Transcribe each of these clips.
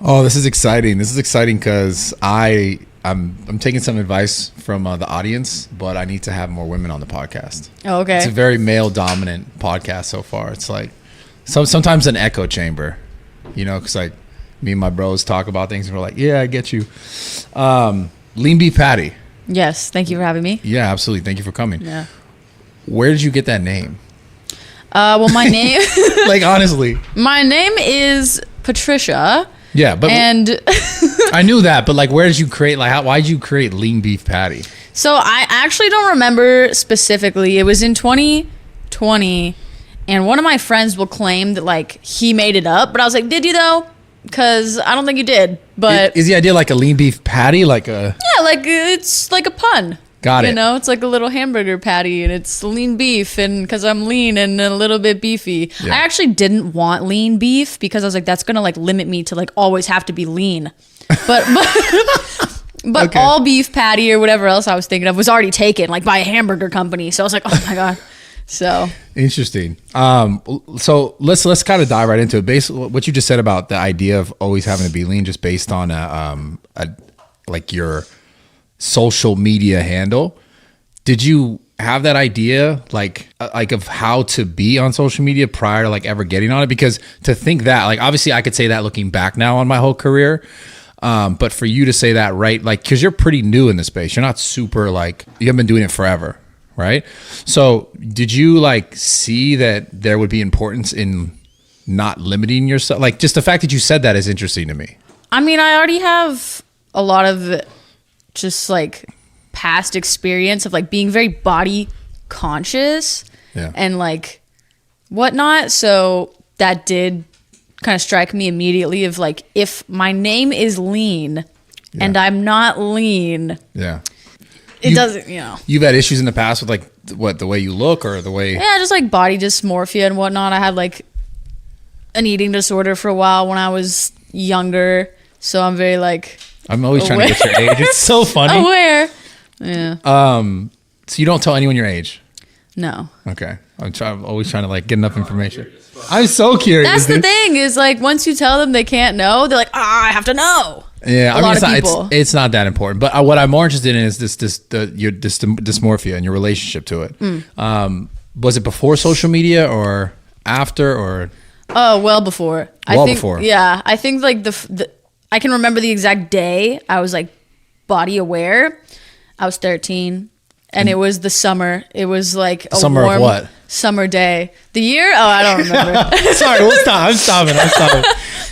Oh, this is exciting. This is exciting because I'm taking some advice from the audience, but I need to have more women on the podcast. Oh, okay. It's a very male dominant podcast so far. It's like sometimes an echo chamber, because like me and my bros talk about things and we're like, yeah, I get you. Lean beef patty. Yes. Thank you for having me. Yeah, absolutely. Thank you for coming. Yeah. Where did you get that name? Well, my name, Like, honestly. my name is Patricia. Yeah, but And I knew that, but like, where did you create, like, why did you create lean beef patty? so I actually don't remember specifically. It was in 2020, and one of my friends will claim that like he made it up, but I was like, did you though? Because I don't think you did. But Is the idea like a lean beef patty, like a... yeah, like it's like a pun. Got it. It's like a little hamburger patty, and it's lean beef, and because I'm lean and a little bit beefy. Yeah. I actually didn't want lean beef because I was like, that's gonna like limit me to like always have to be lean. But Okay. all beef patty or whatever else I was thinking of was already taken like by a hamburger company. So I was like, oh my god. So Interesting. So let's kind of dive right into it. Basically, what you just said about the idea of always having to be lean, just based on like your social media handle. Did you have that idea like of how to be on social media prior to like ever getting on it? Because to think that, like, obviously I could say that looking back now on my whole career. But for you to say that, right? Like, cause you're pretty new in the space. You're not super like, you haven't been doing it forever. Right. So did you like see that there would be importance in not limiting yourself? Like, just the fact that you said that is interesting to me. I mean, I already have a lot of just like past experience of like being very body conscious Yeah. and like whatnot. So that did kind of strike me immediately of like, if my name is lean and I'm not lean, Yeah. it doesn't, You've had issues in the past with like the way you look or the way. Yeah, just like body dysmorphia and whatnot. I had like an eating disorder for a while when I was younger. So I'm very like I'm always trying to get your age. It's so funny. aware. Yeah. So you don't tell anyone your age. No. Okay. I'm always trying to like get enough information. I'm so curious. That's the dude. thing is like once you tell them they can't know, they're like, I have to know. Yeah, A lot of people. It's not that important. But what I'm more interested in is your dysmorphia and your relationship to it. Was it before social media or after or? Oh, well before. Before. Yeah, I think like the I can remember the exact day I was like body aware. I was 13, and it was the summer. It was like a Summer of warm what? summer day. The year? Oh, I don't remember. Sorry, we'll stop. I'm stopping.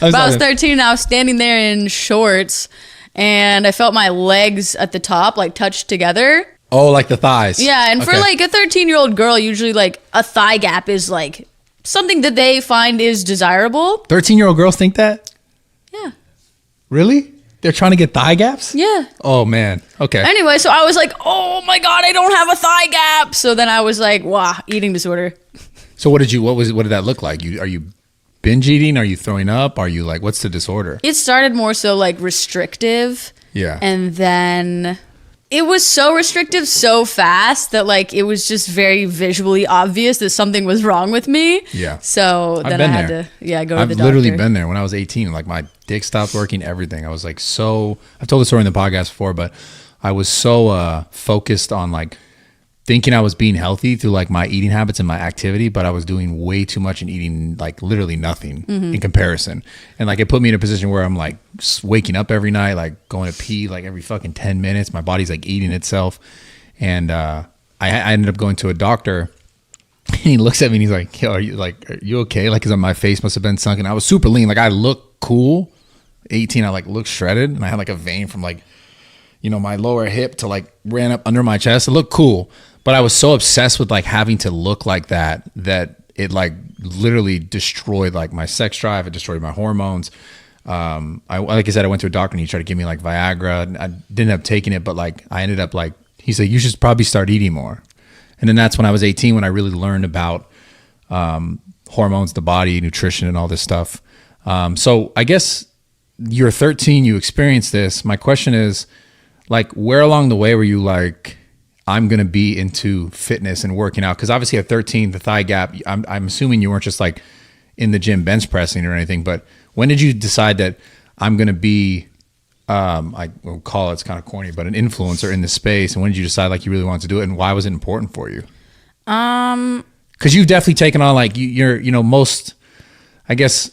But I was 13 and I was standing there in shorts, and I felt my legs at the top like touched together. Oh, like the thighs. Yeah, and for Okay. like a 13-year-old girl, usually like a thigh gap is like something that they find is desirable. 13-year-old girls think that? Yeah. Really? They're trying to get thigh gaps? Yeah. Oh man. Okay. Anyway, so I was like, oh my God, I don't have a thigh gap. So then I was like, wow, eating disorder. So what did that look like? Are you binge eating? Are you throwing up? Are you like, what's the disorder? It started more so like restrictive. Yeah. And then it was so restrictive so fast that like it was just very visually obvious that something was wrong with me. Yeah. So I've then been I had there. to go to I've the doctor. literally been there when I was 18. Like my dick stopped working, everything. I was like I've told the story in the podcast before, but I was so focused on like thinking I was being healthy through like my eating habits and my activity, but I was doing way too much and eating like literally nothing in comparison. And like it put me in a position where I'm like waking up every night, like going to pee like every fucking 10 minutes. My body's like eating itself. And I ended up going to a doctor. And he looks at me and he's like, yo, are you okay? Like, cause my face must have been sunken. I was super lean. Like I look cool. 18, I like looked shredded and I had like a vein from like, my lower hip to like ran up under my chest. It looked cool. But I was so obsessed with like having to look like that it like literally destroyed like my sex drive. It destroyed my hormones. Like I said, I went to a doctor and he tried to give me like Viagra. And I didn't end up taking it, but like I ended up like, he said, you should probably start eating more. And then that's when I was 18, when I really learned about hormones, the body, nutrition, and all this stuff. So I guess you're 13, you experienced this. My question is like, where along the way were you like, I'm going to be into fitness and working out? Because obviously at 13, the thigh gap, I'm assuming you weren't just like in the gym bench pressing or anything, but when did you decide that I'm going to be, I will call it's kind of corny, but an influencer in this space? And when did you decide like you really wanted to do it, and why was it important for you? Because you've definitely taken on like you're, most, I guess,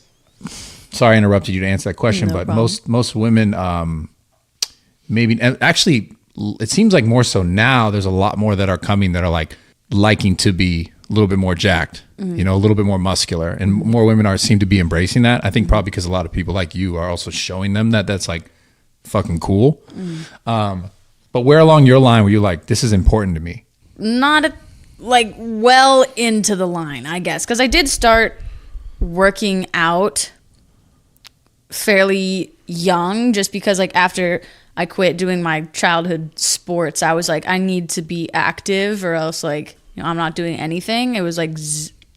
sorry I interrupted you to answer that question, No but problem. most women, maybe, and actually it seems like more so now there's a lot more that are coming that are like liking to be a little bit more jacked, a little bit more muscular, and more women seem to be embracing that. I think probably because a lot of people like you are also showing them that that's like fucking cool. But where along your line were you like, this is important to me? Not like well into the line, I guess, because I did start working out fairly young, just because like after I quit doing my childhood sports, I was like, I need to be active or else like, I'm not doing anything. It was like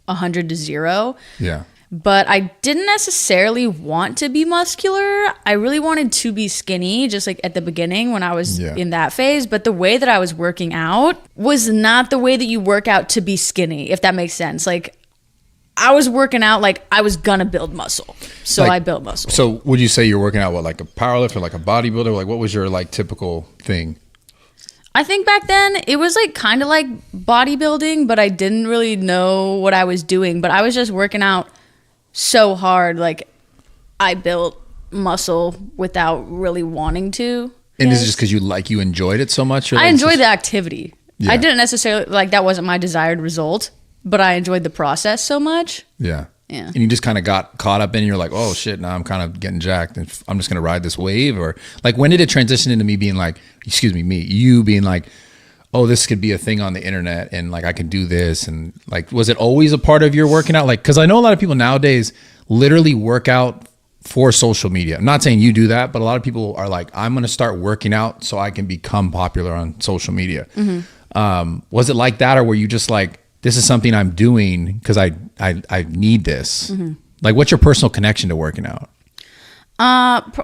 100 to 0. Yeah. But I didn't necessarily want to be muscular. I really wanted to be skinny, just like at the beginning when I was in that phase. But the way that I was working out was not the way that you work out to be skinny, if that makes sense. Like, I was working out like I was gonna build muscle. So Like, I built muscle. So would you say you're working out, what, like a powerlifter, like a bodybuilder? Like, what was your like typical thing? I think back then it was like kind of like bodybuilding, but I didn't really know what I was doing. But I was just working out so hard, like I built muscle without really wanting to. And is it just because you enjoyed it so much? Or I like enjoyed just- the activity. Yeah. I didn't necessarily like that wasn't my desired result, but I enjoyed the process so much. Yeah. Yeah. And you just kind of got caught up in it, and you're like, oh shit, now I'm kind of getting jacked and I'm just going to ride this wave. Or like, when did it transition into me being like, you being like, oh, this could be a thing on the internet and like I can do this? And like, was it always a part of your working out? Like, because I know a lot of people nowadays literally work out for social media. I'm not saying you do that, but a lot of people are like, I'm going to start working out so I can become popular on social media. Was it like that, or were you just like, this is something I'm doing because I need this? Like, what's your personal connection to working out?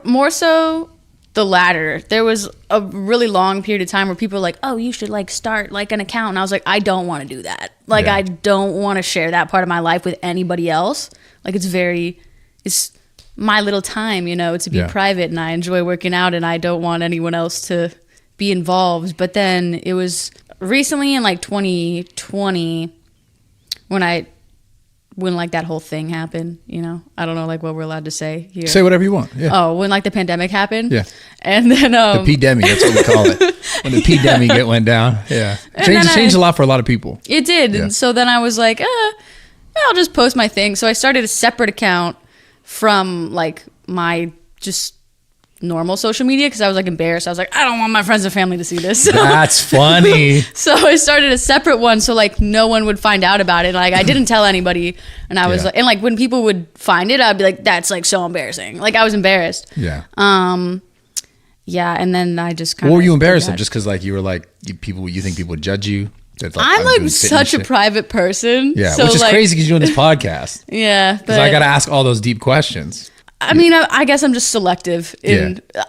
More so the latter. There was a really long period of time where people were like, oh, you should like start like an account. And I was like, I don't want to do that. Like, Yeah. I don't want to share that part of my life with anybody else. Like, it's my little time, to be Yeah. private, and I enjoy working out and I don't want anyone else to be involved. But then it was recently in like 2020 when like that whole thing happened, I don't know like what we're allowed to say here. Say whatever you want. Yeah. Oh, when like the pandemic happened. Yeah. And then The P-demi, that's what we call it. When the P-demi went down. Yeah. It changed a lot for a lot of people. it did. Yeah. And so then I was like, I'll just post my thing. So I started a separate account from like my just normal social media because I was like embarrassed. I was like, I don't want my friends and family to see this. That's funny. So I started a separate one so like no one would find out about it. Like I didn't tell anybody, and I was Yeah. like, and like when people would find it, I'd be like, that's like so embarrassing. Like I was embarrassed. Yeah. Yeah, and then I just kind What of. were you embarrassed of? Just because like you were like, you think people would judge you? That, I'm doing like fitness such a shit? private person. Yeah, so, which is like, crazy because you're doing this podcast. Yeah, Because but I got to ask all those deep questions. I mean, I guess I'm just selective.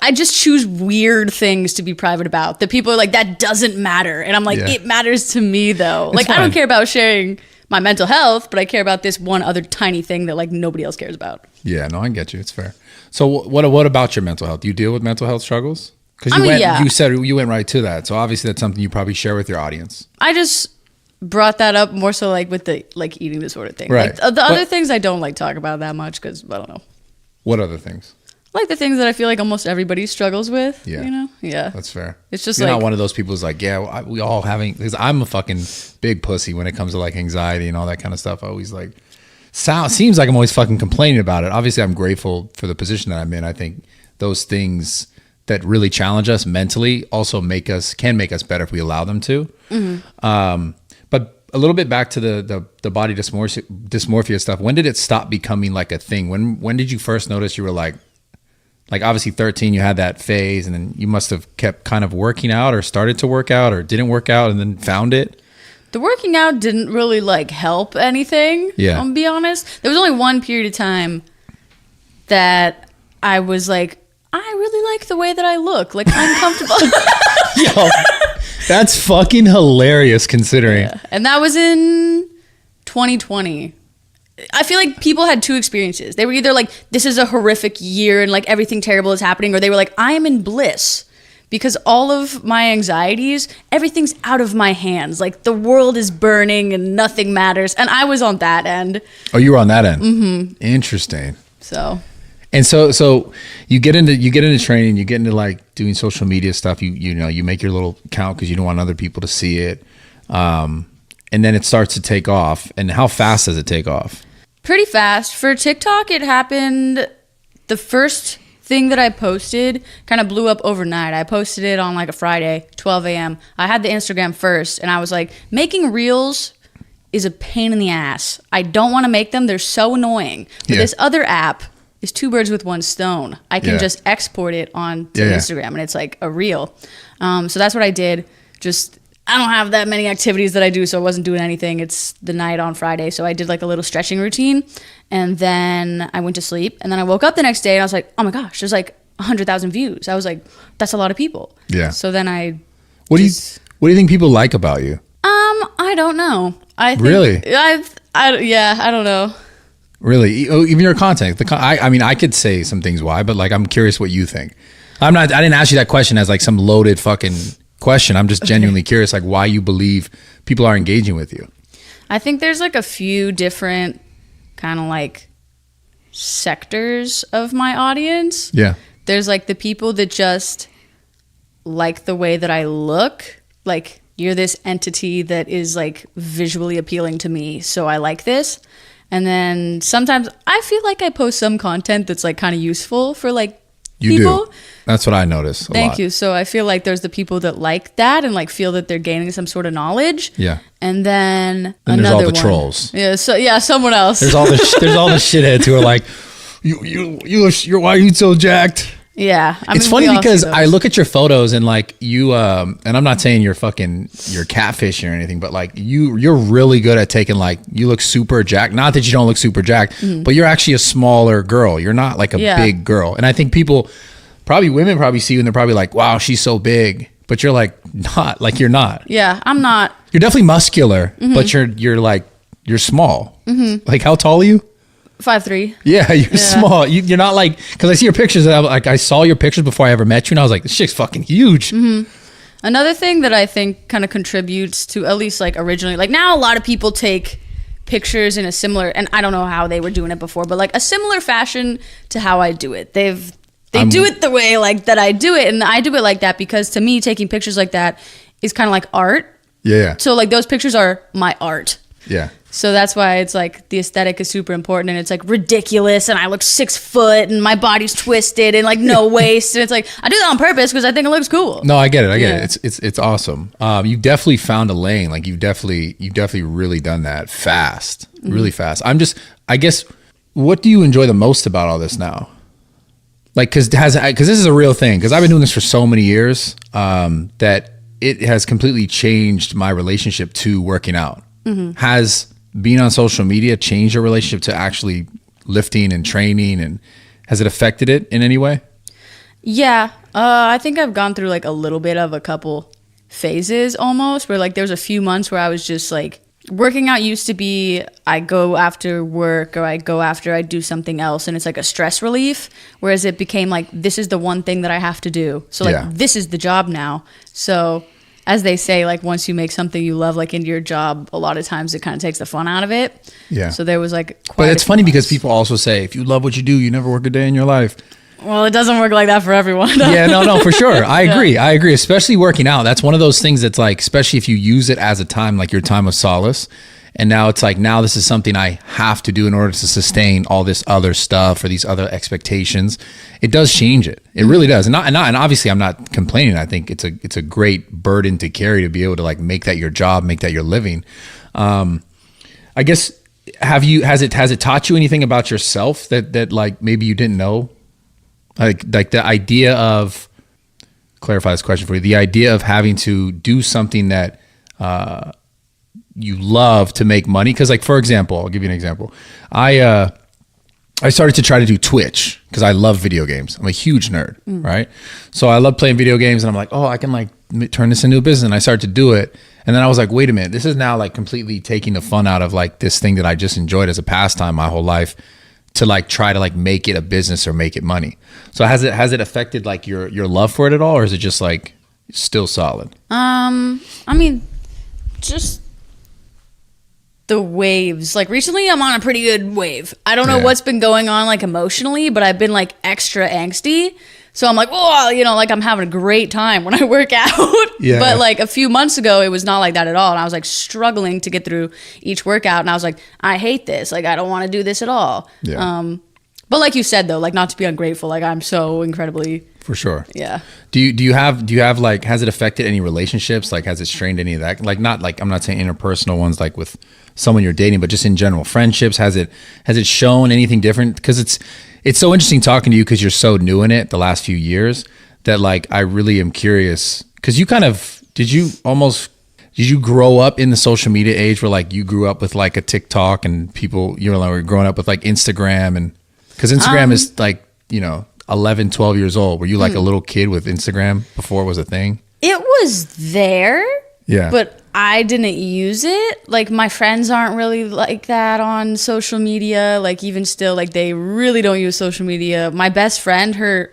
I just choose weird things to be private about. That people are like, that doesn't matter. And I'm like, Yeah. it matters to me, though. Like, I fine. don't care about sharing my mental health, but I care about this one other tiny thing that, like, nobody else cares about. Yeah, no, I get you. It's fair. So what about your mental health? Do you deal with mental health struggles? Because yeah. you said you went right to that. So obviously that's something you probably share with your audience. I just brought that up more so, like, with the, like, eating disorder thing. Right. Like, the other things I don't, like, talk about that much because, I don't know. What other things? Like, the things that I feel like almost everybody struggles with, Yeah. Yeah. That's fair. It's just You're like- not one of those people who's like, yeah, we all having, because I'm a fucking big pussy when it comes to like anxiety and all that kind of stuff. I always like, seems like I'm always fucking complaining about it. Obviously I'm grateful for the position that I'm in. I think those things that really challenge us mentally also can make us better if we allow them to. But a little bit back to the body dysmorphia stuff. When did it stop becoming like a thing? When did you first notice you were like obviously 13, you had that phase, and then you must have kept kind of working out or started to work out or didn't work out and then found it? The working out didn't really like help anything. Yeah. I'll be honest. There was only one period of time that I was like, I really like the way that I look. Like I'm comfortable. Yo, that's fucking hilarious considering. And that was in 2020. I feel like people had two experiences. They were either like, this is a horrific year and like everything terrible is happening, or they were like, I am in bliss because all of my anxieties, everything's out of my hands. Like the world is burning and nothing matters. And I was on that end. Oh, you were on that end. Mm-hmm. Interesting. So you get into training, you get into like doing social media stuff. You know, you make your little account because you don't want other people to see it. And then it starts to take off. And how fast does it take off? Pretty fast. For TikTok, it happened, the first thing that I posted kind of blew up overnight. I posted it on like a Friday, 12 a.m. I had the Instagram first, and I was like, making reels is a pain in the ass. I don't want to make them. They're so annoying. But this other app is two birds with one stone. I can just export it onto Instagram, and it's like a reel. So that's what I did. I don't have that many activities that I do, so I wasn't doing anything. It's the night on Friday, so I did like a little stretching routine, and then I went to sleep, and then I woke up the next day, and I was like, oh my gosh, there's like 100,000 views. I was like, that's a lot of people. Yeah. So then What do you think people like about you? I don't know. I think really? I don't know. Really? Even your content. I mean, I could say some things why, but like, I'm curious what you think. I didn't ask you that question as like some loaded fucking question. I'm just genuinely curious, like why you believe people are engaging with you. I think there's like a few different kind of like sectors of my audience. Yeah. There's like the people that just like the way that I look. Like, you're this entity that is like visually appealing to me, so I like this. And then sometimes I feel like I post some content that's like kind of useful for like people. Do. That's what I notice. Thank you. So I feel like there's the people that like that and like feel that they're gaining some sort of knowledge. Yeah. And then another there's all the one. Trolls. Yeah. So yeah, someone else. There's all the shitheads who are like, you're why are you so jacked? Yeah. It's funny because I look at your photos and like you, and I'm not saying you're catfishing or anything, but like you're really good at taking like, you look super jacked. Not that you don't look super jacked, but you're actually a smaller girl. You're not like a big girl. And I think women probably see you and they're probably like, wow, she's so big, but you're like, not like, you're not. Yeah, I'm not. You're definitely muscular, but you're small. Like, how tall are you? 5'3". Yeah, you're small. You're not like, because I see your pictures and I saw your pictures before I ever met you and I was like, this chick's fucking huge. Another thing that I think kind of contributes to, at least like originally, like now a lot of people take pictures in a similar, and I don't know how they were doing it before, but like a similar fashion to how I do it. They do it the way like that I do it, and I do it like that because to me taking pictures like that is kind of like art. Yeah. So like those pictures are my art. Yeah. So that's why it's like the aesthetic is super important, and it's like ridiculous, and I look 6 foot and my body's twisted and like no waist, and it's like I do that on purpose because I think it looks cool. No, I get it. I get it. It's awesome. You definitely found a lane. Like you've definitely really done that fast, really fast. I guess, what do you enjoy the most about all this now? Like, because this is a real thing. Because I've been doing this for so many years that it has completely changed my relationship to working out. Has being on social media changed your relationship to actually lifting and training, and has it affected it in any way? Yeah, I think I've gone through like a little bit of a couple phases almost, where like there was a few months where I was just like, working out used to be I go after work or I go after I do something else, and it's like a stress relief, whereas it became like, this is the one thing that I have to do. So like this is the job now. So as they say, like once you make something you love like into your job, a lot of times it kind of takes the fun out of it. Yeah. So there was like but it's funny because people also say, if you love what you do, you never work a day in your life. Well, it doesn't work like that for everyone. Yeah, no, for sure. I agree. Especially working out. That's one of those things that's like, especially if you use it as a time, like your time of solace. And now it's like, now this is something I have to do in order to sustain all this other stuff or these other expectations. It does change it. It really does. And obviously I'm not complaining. I think it's a great burden to carry, to be able to like make that your job, make that your living. I guess, has it taught you anything about yourself that like maybe you didn't know? Like the idea of, clarify this question for you, the idea of having to do something that you love to make money. Because like, for example, I'll give you an example. I started to try to do Twitch because I love video games. I'm a huge nerd, right? So I love playing video games, and I'm like, oh, I can like turn this into a business. And I started to do it, And then I was like, wait a minute, this is now like completely taking the fun out of like this thing that I just enjoyed as a pastime my whole life to like try to like make it a business or make it money. So has it affected like your love for it at all, or is it just like still solid? I mean, just the waves. Like recently I'm on a pretty good wave. I don't know what's been going on like emotionally, but I've been like extra angsty. So I'm like, oh, you know, like I'm having a great time when I work out. Yeah. But like a few months ago, it was not like that at all. And I was like struggling to get through each workout. And I was like, I hate this. Like, I don't want to do this at all. Yeah. But like you said, though, like not to be ungrateful. Like I'm so incredibly. For sure. Yeah. Do you have like, has it affected any relationships? Like, has it strained any of that? Like, not like, I'm not saying interpersonal ones, like with someone you're dating, but just in general friendships. Has it shown anything different? Because it's so interesting talking to you because you're so new in it the last few years that like I really am curious because you kind of did you grow up in the social media age where like you grew up with like a TikTok and people you were growing up with like Instagram and because Instagram is like 11, 12 years old. Were you like a little kid with Instagram before it was a thing? It was there. Yeah. But I didn't use it. Like my friends aren't really like that on social media. Like even still, like they really don't use social media. My best friend,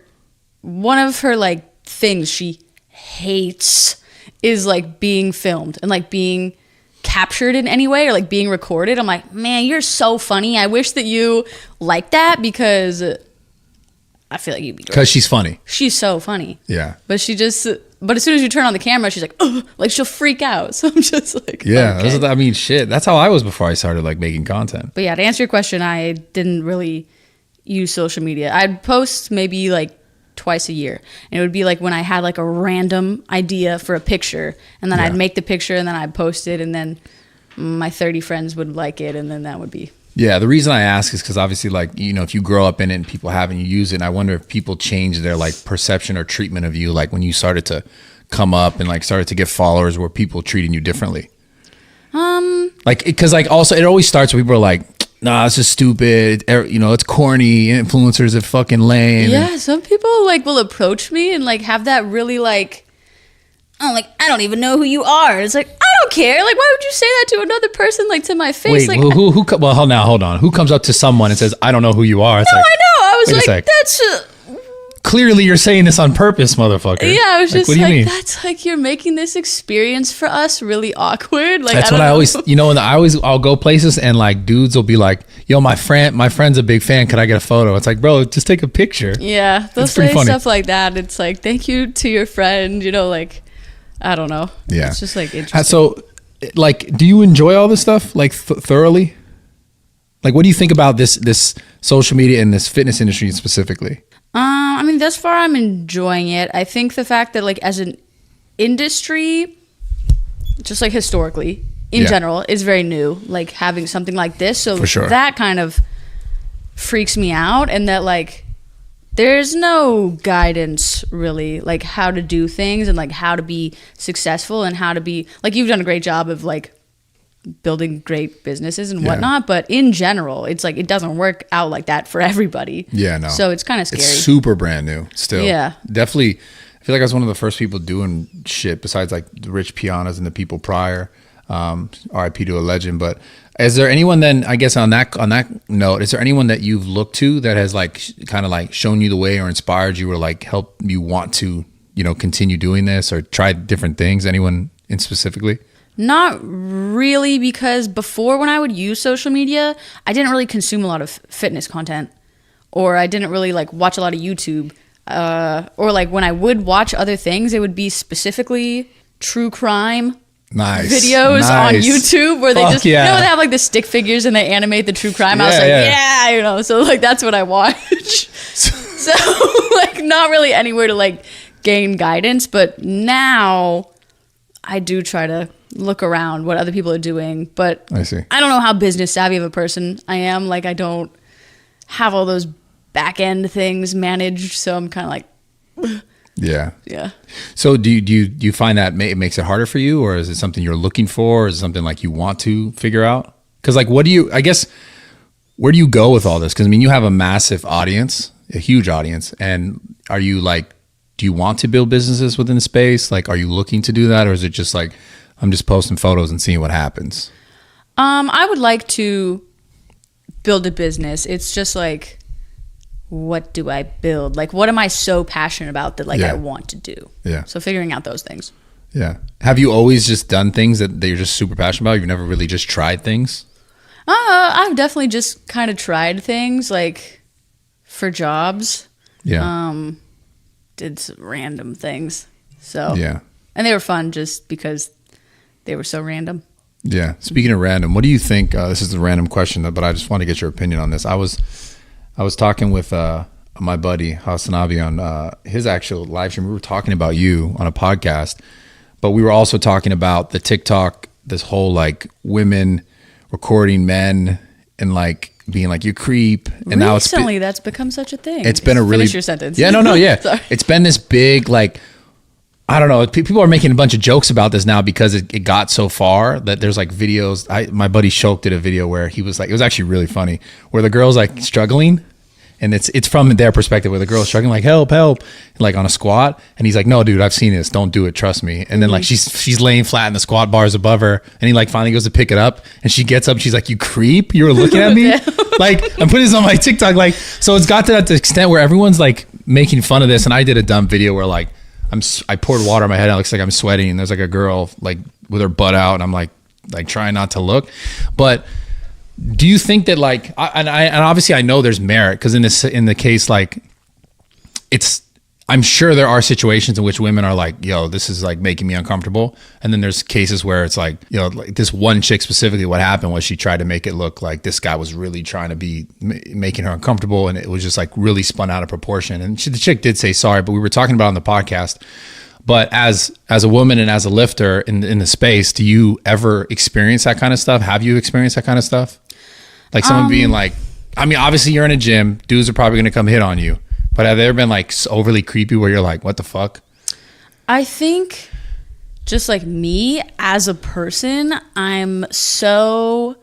one of her like things she hates is like being filmed and like being captured in any way or like being recorded. I'm like, man, you're so funny. I wish that you like that because I feel like you'd be great. Because she's funny. She's so funny. Yeah. But as soon as you turn on the camera, she's like, ugh, like she'll freak out. So I'm just like, yeah. okay. I mean, shit. That's how I was before I started like making content. But yeah, to answer your question, I didn't really use social media. I'd post maybe like twice a year. And it would be like when I had like a random idea for a picture. And then I'd make the picture and then I'd post it. And then my 30 friends would like it. And then that would be. Yeah, the reason I ask is because obviously, like, if you grow up in it and people have and you use it, and I wonder if people change their like perception or treatment of you, like when you started to come up and like started to get followers, were people treating you differently? Like, because like also it always starts when people are like, nah, it's just stupid, it's corny, influencers are fucking lame. Yeah, some people like will approach me and like have that really like, oh, like, I don't even know who you are. It's like, I don't care. Like, why would you say that to another person, like, to my face? Wait, like, well, hold on. Who comes up to someone and says, I don't know who you are? It's no, like, I know. I was wait a like, sec. that's... Clearly you're saying this on purpose, motherfucker. Yeah, I was just what do you mean? that's like, you're making this experience for us really awkward. Like, that's what I always, I'll go places and like dudes will be like, yo, my friend's a big fan. Could I get a photo? It's like, bro, just take a picture. Yeah, they'll say stuff like that. It's like, thank you to your friend, like... I don't know. Yeah. It's just like interesting. So, like, do you enjoy all this stuff like thoroughly? Like, what do you think about this social media and this fitness industry specifically? I mean, thus far I'm enjoying it. I think the fact that like as an industry, just like historically in general, is very new. Like having something like this, so for sure. That kind of freaks me out, and that like. There's no guidance really, like how to do things and like how to be successful and how to be like you've done a great job of like building great businesses and whatnot. But in general, it's like it doesn't work out like that for everybody. Yeah, no. So it's kind of scary. It's super brand new still. Yeah. Definitely. I feel like I was one of the first people doing shit besides like the Rich Pianas and the people prior. RIP to a legend. But is there anyone then, I guess on that note, is there anyone that you've looked to that has like kind of like shown you the way or inspired you or like helped you want to, continue doing this or try different things? Anyone in specifically? Not really, because before when I would use social media, I didn't really consume a lot of fitness content, or I didn't really like watch a lot of YouTube, or like when I would watch other things, it would be specifically true crime videos on YouTube where they just they have like the stick figures and they animate the true crime. I was like, so like that's what I watch. So like not really anywhere to like gain guidance, but now I do try to look around what other people are doing, but I see. I don't know how business savvy of a person I am. Like I don't have all those back end things managed, so I'm kind of like Yeah. So do you find that it makes it harder for you, or is it something you're looking for, or is it something like you want to figure out? Because like, where do you go with all this? Because I mean, you have a massive audience, a huge audience, and do you want to build businesses within the space? Like, are you looking to do that, or is it just like, I'm just posting photos and seeing what happens? I would like to build a business. It's just like, what do I build? Like, what am I so passionate about that I want to do? Yeah. So figuring out those things. Yeah. Have you always just done things that you're just super passionate about? You've never really just tried things? I've definitely just kind of tried things like for jobs. Yeah. Did some random things. So yeah. And they were fun just because they were so random. Yeah. Speaking of random, what do you think? This is a random question, but I just want to get your opinion on this. I was talking with my buddy Hasanabi on his actual live stream. We were talking about you on a podcast, but we were also talking about the TikTok, this whole like women recording men and like being like, you creep. And now recently that's become such a thing. It's been a really finish your sentence. Yeah, no, yeah. Sorry. It's been this big like, I don't know. People are making a bunch of jokes about this now because it got so far that there's like videos. My buddy Shoke did a video where he was like, it was actually really funny, where the girl's like struggling, and it's from their perspective where the girl's struggling, like help, like on a squat, and he's like, no, dude, I've seen this. Don't do it. Trust me. And then like she's laying flat and the squat bar is above her, and he like finally goes to pick it up, and she gets up. And she's like, you creep. You were looking at me. Like I'm putting this on my TikTok. Like so, it's got to that extent where everyone's like making fun of this, and I did a dumb video where like. I poured water on my head and it looks like I'm sweating, and there's like a girl like with her butt out, and I'm like trying not to look. But do you think that like and obviously I know there's merit, because in the case like I'm sure there are situations in which women are like, yo, this is like making me uncomfortable. And then there's cases where it's like, you know, like this one chick specifically, what happened was she tried to make it look like this guy was really trying to be making her uncomfortable. And it was just like really spun out of proportion. And the chick did say sorry, but we were talking about it on the podcast. But as a woman and as a lifter in the space, do you ever experience that kind of stuff? Have you experienced that kind of stuff? Like someone being like, I mean, obviously you're in a gym, dudes are probably going to come hit on you. But have there been like overly creepy where you're like, what the fuck? I think just like me as a person, I'm so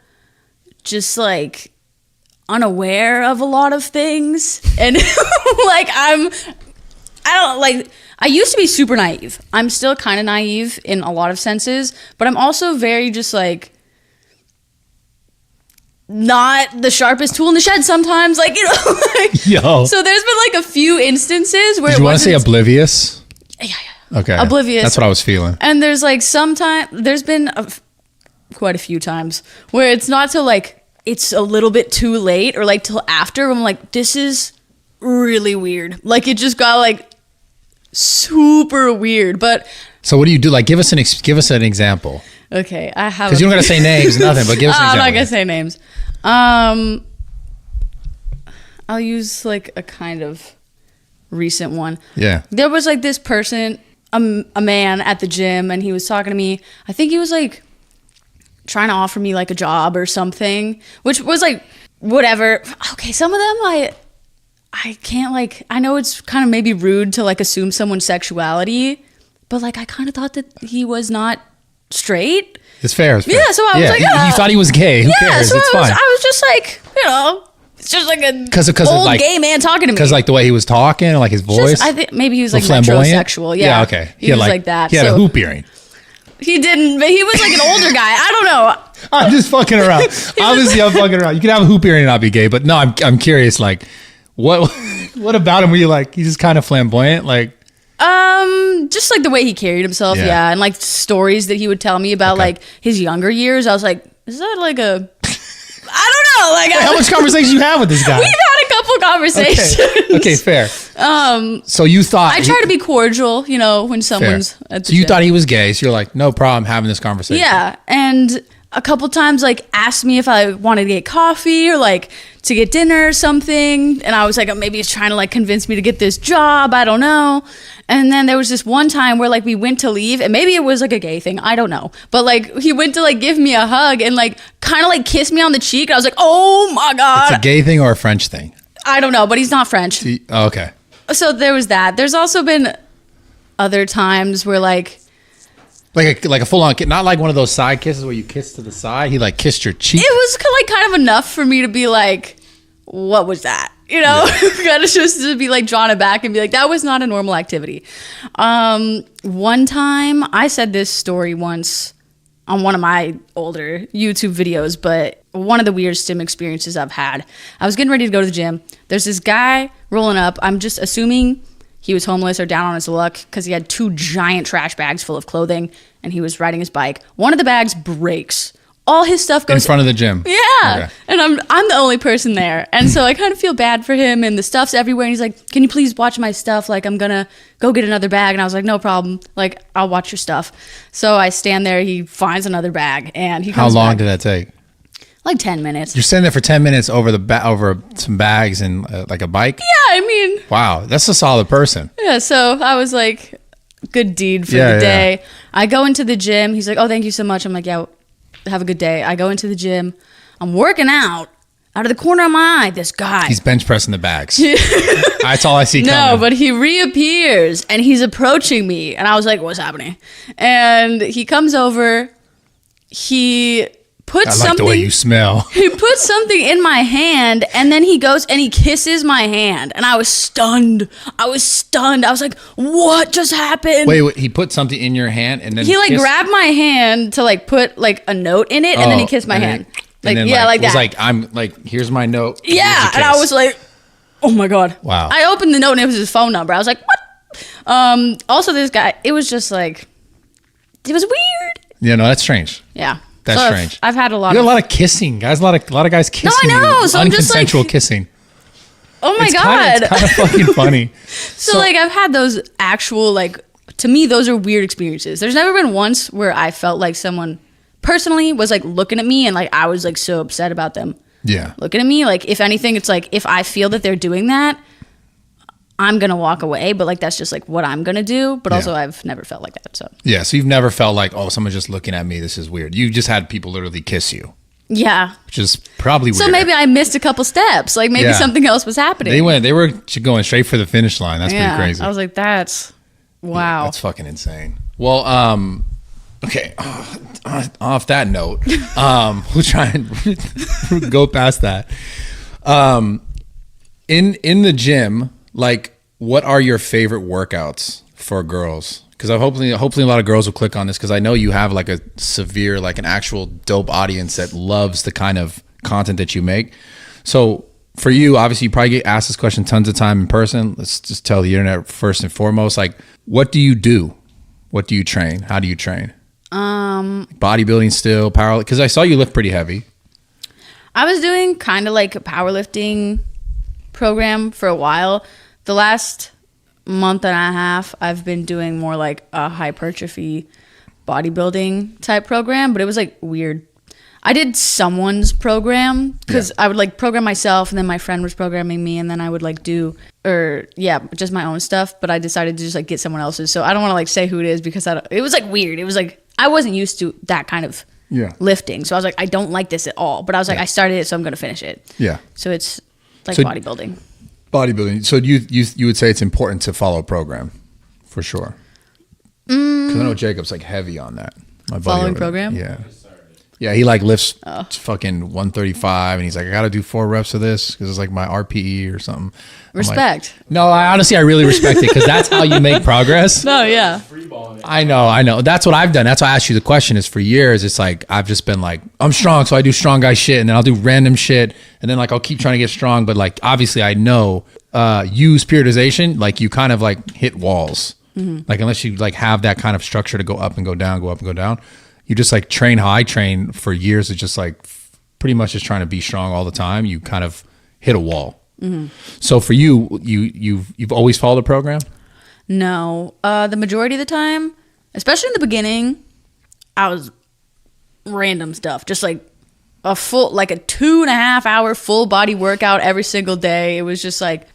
just like unaware of a lot of things. And like I used to be super naive. I'm still kind of naive in a lot of senses, but I'm also very just like not the sharpest tool in the shed sometimes, like, you know, like, yo. So there's been like a few instances where Did you want to say oblivious? Yeah. Okay. Oblivious. That's what I was feeling. And there's like there's been quite a few times where it's not till like it's a little bit too late or like till after I'm like, this is really weird. Like it just got like super weird. But so what do you do? Like give us an example. Okay, I have, because you don't gotta say names, nothing. But give us an example. I'm not gonna say names. I'll use like a kind of recent one. Yeah. There was like this person, a man at the gym, and he was talking to me. I think he was like trying to offer me like a job or something, which was like whatever. Okay, some of them I can't like. I know it's kind of maybe rude to like assume someone's sexuality, but like I kind of thought that he was not straight. It's fair. It's fair. Yeah, so I was like, you thought he was gay. Who cares? So it's fine. I was just like, you know, it's just like a because old like, gay man talking to me. Because like the way he was talking, or like his voice. I think maybe he was like flamboyant? metrosexual. Yeah. Okay. He was like that. He had a hoop earring. He didn't, but he was like an older guy. I don't know. I'm just fucking around. Obviously, I'm fucking around. You can have a hoop earring and not be gay, but no, I'm curious. Like, what about him? Were you like, he's just kind of flamboyant? Like, just like the way he carried himself, yeah, and like stories that he would tell me about like his younger years. I was like, is that like a? I don't know. Like, how much conversation you have with this guy? We've had a couple conversations. Okay, fair. So you thought I try to be cordial, you know, when someone's at the so you gym. thought he was gay, so you're like, no problem having this conversation. Yeah, and a couple times like asked me if I wanted to get coffee or like to get dinner or something, and I was like, oh, maybe he's trying to like convince me to get this job. I don't know. And then there was this one time where like we went to leave, and maybe it was like a gay thing, I don't know, but like he went to like give me a hug and like kind of like kiss me on the cheek, and I was like, oh my god. It's a gay thing or a French thing? I don't know, but he's not French. Oh, okay. So there was that. There's also been other times where like a full on, not like one of those side kisses where you kiss to the side. He like kissed your cheek. it was like kind of enough for me to be like, what was that? You know, kind of just to be like drawn aback and be like, that was not a normal activity. One time I said this story once on one of my older YouTube videos, but one of the weirdest gym experiences I've had. I was getting ready to go to the gym. There's this guy rolling up. I'm just assuming he was homeless or down on his luck because he had 2 giant trash bags full of clothing and he was riding his bike. One of the bags breaks. All his stuff goes in front of the gym. Yeah. Okay. And I'm the only person there. And so I kind of feel bad for him and the stuff's everywhere. And he's like, can you please watch my stuff? Like, I'm going to go get another bag. And I was like, no problem. Like, I'll watch your stuff. So I stand there. He finds another bag and he comes How long back. did that take? Like 10 minutes. You're sitting there for 10 minutes over over some bags and like a bike? Yeah, I mean. Wow. That's a solid person. Yeah, so I was like, good deed for the day. I go into the gym. He's like, oh, thank you so much. I'm like, yeah, have a good day. I go into the gym. I'm working out. Out of the corner of my eye, this guy. He's bench pressing the bags. That's all I see coming. No, but he reappears and he's approaching me. And I was like, what's happening? And he comes over. He puts I like something. the way you smell. He puts something in my hand and then he goes and he kisses my hand. And I was stunned. I was like, what just happened? Wait, he put something in your hand and then He like kissed? grabbed my hand to like put like a note in it and then he kissed my hand. Like, then, yeah, like was that. like, I'm like, here's my note. Here's Yeah. your And I kiss. was like, oh my God. Wow. I opened the note and it was his phone number. I was like, what? Also, this guy, it was just like, it was weird. Yeah, no, that's strange. Yeah. That's So strange. I've had a lot You of. got a lot of kissing, guys. A lot of guys kissing. know, you. so I'm just like- Unconsensual kissing. Oh my It's God. kind of fucking funny. So like I've had those actual like, to me those are weird experiences. There's never been once where I felt like someone personally was like looking at me and like I was like so upset about them Yeah. looking at me. Like if anything, it's like if I feel that they're doing that, I'm gonna walk away. But like that's just like what I'm gonna do. But also I've never felt like that. So Yeah. So you've never felt like, oh, someone's just looking at me. This is weird. You just had people literally kiss you, yeah. which is probably weird. So maybe I missed a couple steps. Like maybe Yeah. something else was happening. They were going straight for the finish line. That's pretty crazy. I was like, that's wow. That's fucking insane. Well, okay. Off that note, we'll try and go past that. In the gym, like, what are your favorite workouts for girls? Because hopefully a lot of girls will click on this because I know you have like a severe, like an actual dope audience that loves the kind of content that you make. So for you, obviously, you probably get asked this question tons of time in person. Let's just tell the internet first and foremost, like, what do you do? What do you train? How do you train? Bodybuilding still, power? Because I saw you lift pretty heavy. I was doing kind of like a powerlifting program for a while. The last month and a half, I've been doing more like a hypertrophy bodybuilding type program, but it was like weird. I did someone's program because I would like program myself and then my friend was programming me and then I would like do just my own stuff, but I decided to just like get someone else's. So I don't want to like say who it is because it was like weird. It was like I wasn't used to that kind of lifting. So I was like, I don't like this at all. But I was like, I started it, so I'm going to finish it. Yeah. So it's like So- bodybuilding. Bodybuilding. So you would say it's important to follow a program, for sure. Because I know Jacob's like heavy on that. My buddy Following over there. program? Yeah. Yeah, he like lifts fucking 135 and he's like, I got to do 4 reps of this because it's like my RPE or something. I'm like, Respect. no, I really respect it because that's how you make progress. No, yeah. I know. That's what I've done. That's why I asked you the question is for years. It's like, I've just been like, I'm strong. So I do strong guy shit and then I'll do random shit. And then like, I'll keep trying to get strong. But like, obviously I know, use periodization, like you kind of like hit walls. Like unless you like have that kind of structure to go up and go down, go up and go down. You just like train how I train for years. It's just like pretty much just trying to be strong all the time. You kind of hit a wall. So for you, you've always followed a program? No. The majority of the time, especially in the beginning, I was random stuff. Just like a 2.5 hour full body workout every single day. It was just like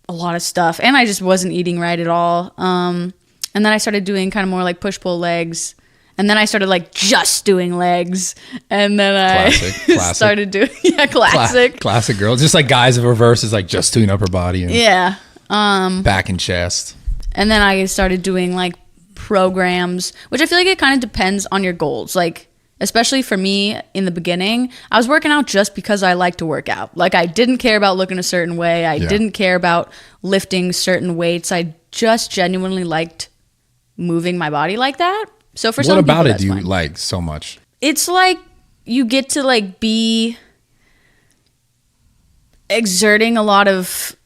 a lot of stuff. And I just wasn't eating right at all. And then I started doing kind of more like push-pull legs. And then I started like just doing legs. And then I Classic. started doing, classic. Classic girl. Just like guys of reverse is like just doing upper body and Yeah. back and chest. And then I started doing like programs, which I feel like it kind of depends on your goals. Like, especially for me in the beginning, I was working out just because I like to work out. Like I didn't care about looking a certain way. I didn't care about lifting certain weights. I just genuinely liked moving my body like that. So for What some about people, it that's do you fine. like so much? It's like you get to like be exerting a lot of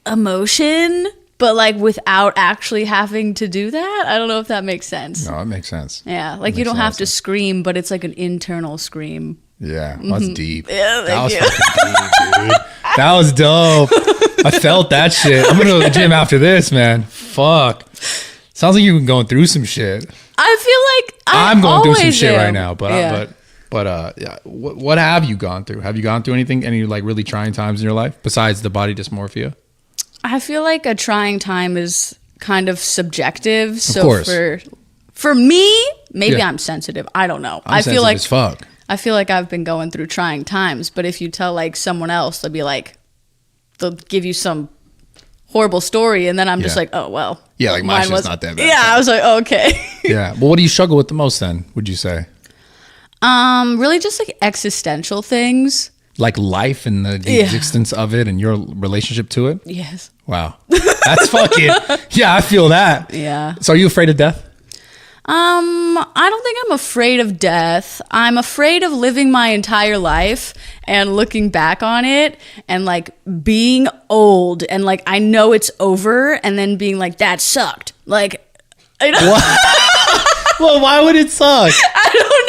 emotion, but like without actually having to do that. I don't know if that makes sense. No, it makes sense. Yeah, like That you makes don't a lot have of to sense. scream, but it's like an internal scream. Yeah, that's deep. Yeah, that was thank you. fucking deep, dude. That was dope. I felt that shit. I'm gonna go to the gym after this, man. Fuck. Sounds like you've been going through some shit. I feel like I'm going through some always shit am. right now, but yeah. What have you gone through? Have you gone through anything? Any like really trying times in your life besides the body dysmorphia? I feel like a trying time is kind of subjective. So course. for me, maybe Yeah. I'm sensitive. I don't know. I'm I feel sensitive like as fuck. I feel like I've been going through trying times, but if you tell like someone else, they'll be like, they'll give you some horrible story, and then I'm just Yeah. like, oh well. Yeah, like my mine shit's was not that bad. Yeah, I was like, oh, okay. Yeah. Well, what do you struggle with the most then? Would you say Really just like existential things. like life and the Yeah. existence of it and your relationship to it? Yes. Wow, that's fucking yeah. I feel that. Yeah. So are you afraid of death? I don't think I'm afraid of death. I'm afraid of living my entire life and looking back on it and like being old and like I know it's over and then being like that sucked. Like I don't, Well, why would it suck? I don't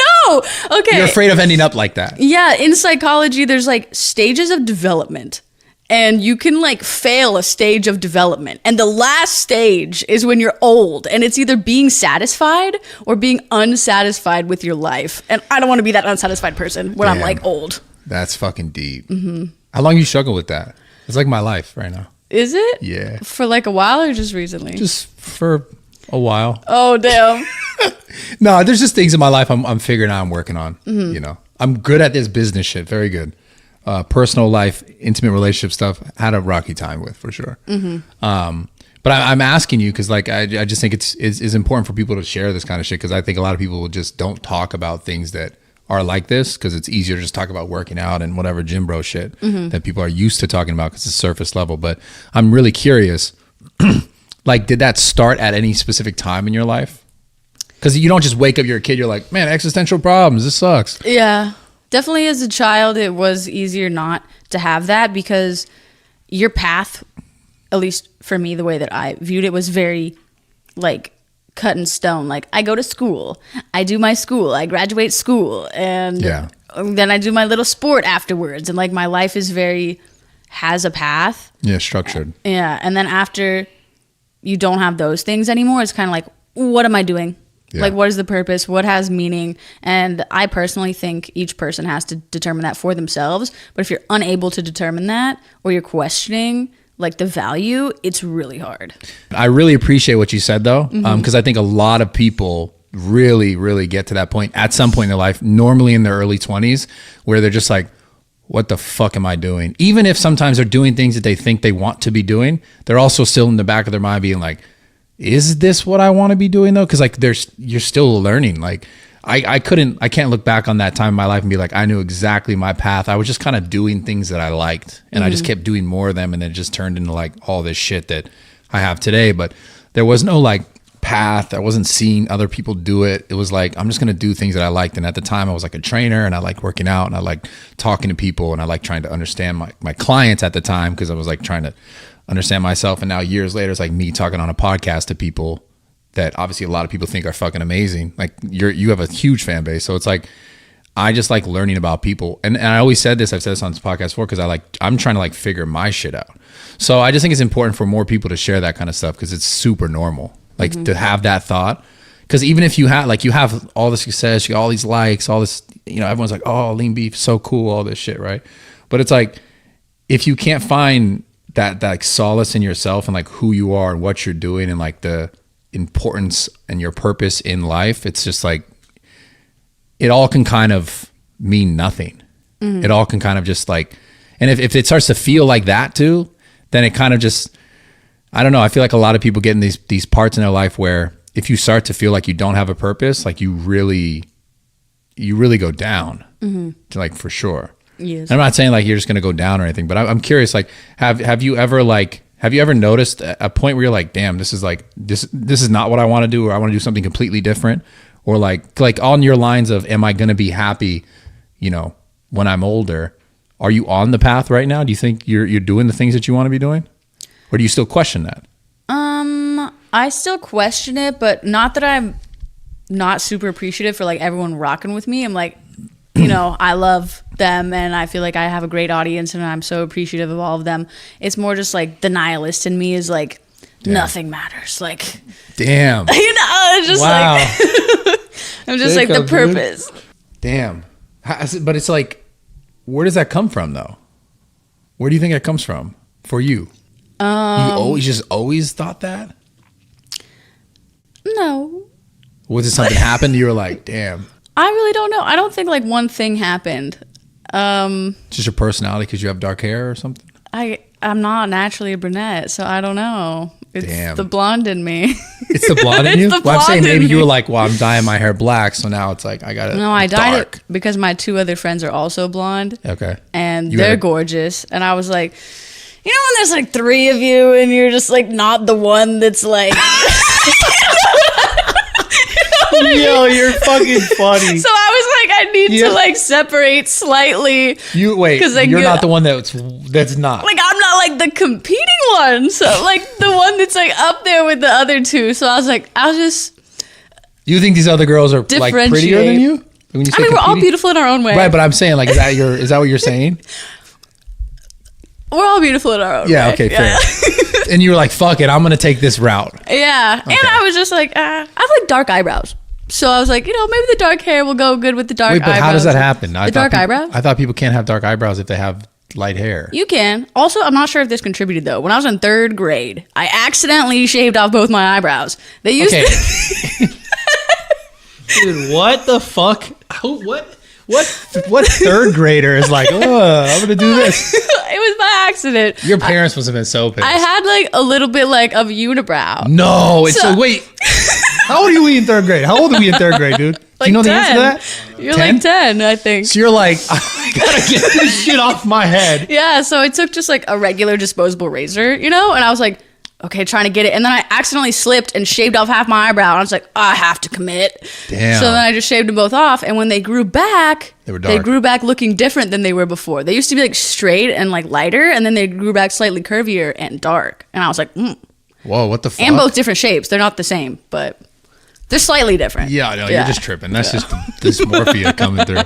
know. Okay. You're afraid of ending up like that. Yeah, in psychology there's like stages of development. And you can like fail a stage of development. And the last stage is when you're old and it's either being satisfied or being unsatisfied with your life. And I don't want to be that unsatisfied person when I'm Damn. like old. That's fucking deep. How long you struggle with that? It's like my life right now. Is it? Yeah. For like a while or just recently? Just for a while. Oh, damn. No, there's just things in my life I'm figuring out, I'm working on. You know, I'm good at this business shit. Very good. Personal life, intimate relationship stuff, had a rocky time with for sure. But I'm asking you because like I just think it's important for people to share this kind of shit because I think a lot of people just don't talk about things that are like this because it's easier to just talk about working out and whatever gym bro shit that people are used to talking about because it's surface level. But I'm really curious, like did that start at any specific time in your life? Because you don't just wake up, you're a kid, you're like, man, existential problems, this sucks. Yeah. Definitely as a child, it was easier not to have that because your path, at least for me, the way that I viewed it was very like cut in stone. Like I go to school, I do my school, I graduate school, and Yeah. then I do my little sport afterwards. And like my life is has a path. Yeah, structured. Yeah. And then after you don't have those things anymore, it's kind of like, what am I doing? Yeah. Like, what is the purpose? What has meaning? And I personally think each person has to determine that for themselves. But if you're unable to determine that or you're questioning like the value, it's really hard. I really appreciate what you said though, because I think a lot of people really, really get to that point at some point in their life, normally in their early 20s, where they're just like, what the fuck am I doing? Even if sometimes they're doing things that they think they want to be doing, they're also still in the back of their mind being like, is this what I want to be doing though? Because like you're still learning. Like I can't look back on that time in my life and be like, I knew exactly my path. I was just kind of doing things that I liked and I just kept doing more of them and it just turned into like all this shit that I have today. But there was no like path. I wasn't seeing other people do it. It was like, I'm just going to do things that I liked. And at the time I was like a trainer and I liked working out and I liked talking to people and I liked trying to understand my clients at the time because I was like trying to understand myself. And now years later, it's like me talking on a podcast to people that obviously a lot of people think are fucking amazing. Like you have a huge fan base. So it's like, I just like learning about people. And I always said this, I've said this on this podcast before, because I'm trying to like figure my shit out. So I just think it's important for more people to share that kind of stuff because it's super normal. Like to have that thought. Because even if you have all the success, you got all these likes, all this, everyone's like, oh, lean beef, so cool, all this shit, right? But it's like, if you can't find that like solace in yourself and like who you are and what you're doing and like the importance and your purpose in life, it's just like it all can kind of mean nothing. It all can kind of just like, and if it starts to feel like that too, then it kind of just, I don't know, I feel like a lot of people get in these parts in their life where if you start to feel like you don't have a purpose, like you really go down, to like for sure. Yes. I'm not saying like you're just going to go down or anything, but I'm curious, like, have you ever noticed a point where you're like, damn, this is not what I want to do, or I want to do something completely different, or like on your lines of, am I going to be happy, when I'm older? Are you on the path right now? Do you think you're doing the things that you want to be doing, or do you still question that? I still question it, but not that I'm not super appreciative for like everyone rocking with me. I'm like, I love them and I feel like I have a great audience and I'm so appreciative of all of them. It's more just like the nihilist in me is like, nothing matters. Like, damn. It's just like, I'm just like the purpose. Dude. Damn. But it's like, where does that come from though? Where do you think that comes from for you? You always thought that? No. Was it something happened? You were like, damn. I really don't know. I don't think like one thing happened. Just your personality because you have dark hair or something? I'm not naturally a brunette, so I don't know. It's the blonde in me. It's the blonde in you? Well, I'm saying maybe you were like, well, I'm dyeing my hair black, so now it's like I got it. No, I dyed it because my two other friends are also blonde. Okay. And they're gorgeous. And I was like, when there's like three of you and you're just like not the one that's like... Yo, you're fucking funny. So I was like, I need to like separate slightly. You're not the one that's not. Like, I'm not like the competing one. So like the one that's like up there with the other two. So I was like, You think these other girls are like prettier than you? We're all beautiful in our own way. Right, but I'm saying like, is that what you're saying? We're all beautiful in our own way. Yeah, okay, fair. And you were like, fuck it, I'm going to take this route. Yeah. Okay. And I was just like, I have like dark eyebrows. So I was like, maybe the dark hair will go good with the dark eyebrows. Wait, but how does that happen? Dark eyebrows? I thought people can't have dark eyebrows if they have light hair. You can. Also, I'm not sure if this contributed though. When I was in 3rd grade, I accidentally shaved off both my eyebrows. They used to... Dude, what the fuck? What 3rd grader is like, oh, I'm gonna do this? It was by accident. Your parents must have been so pissed. I had like a little bit like of unibrow. No, wait. How old are we in 3rd grade? How old are we in 3rd grade, dude? Like do you know 10. the answer to that? You're 10? Like 10, I think. So you're like, I gotta get this shit off my head. Yeah, so I took just like a regular disposable razor, and I was like, okay, trying to get it. And then I accidentally slipped and shaved off half my eyebrow. And I was like, I have to commit. Damn. So then I just shaved them both off. And when they grew back, they grew back looking different than they were before. They used to be like straight and like lighter. And then they grew back slightly curvier and dark. And I was like, Whoa, what the fuck? And both different shapes. They're not the same, but they're slightly different. Yeah, no, you're just tripping. That's just the dysmorphia coming through.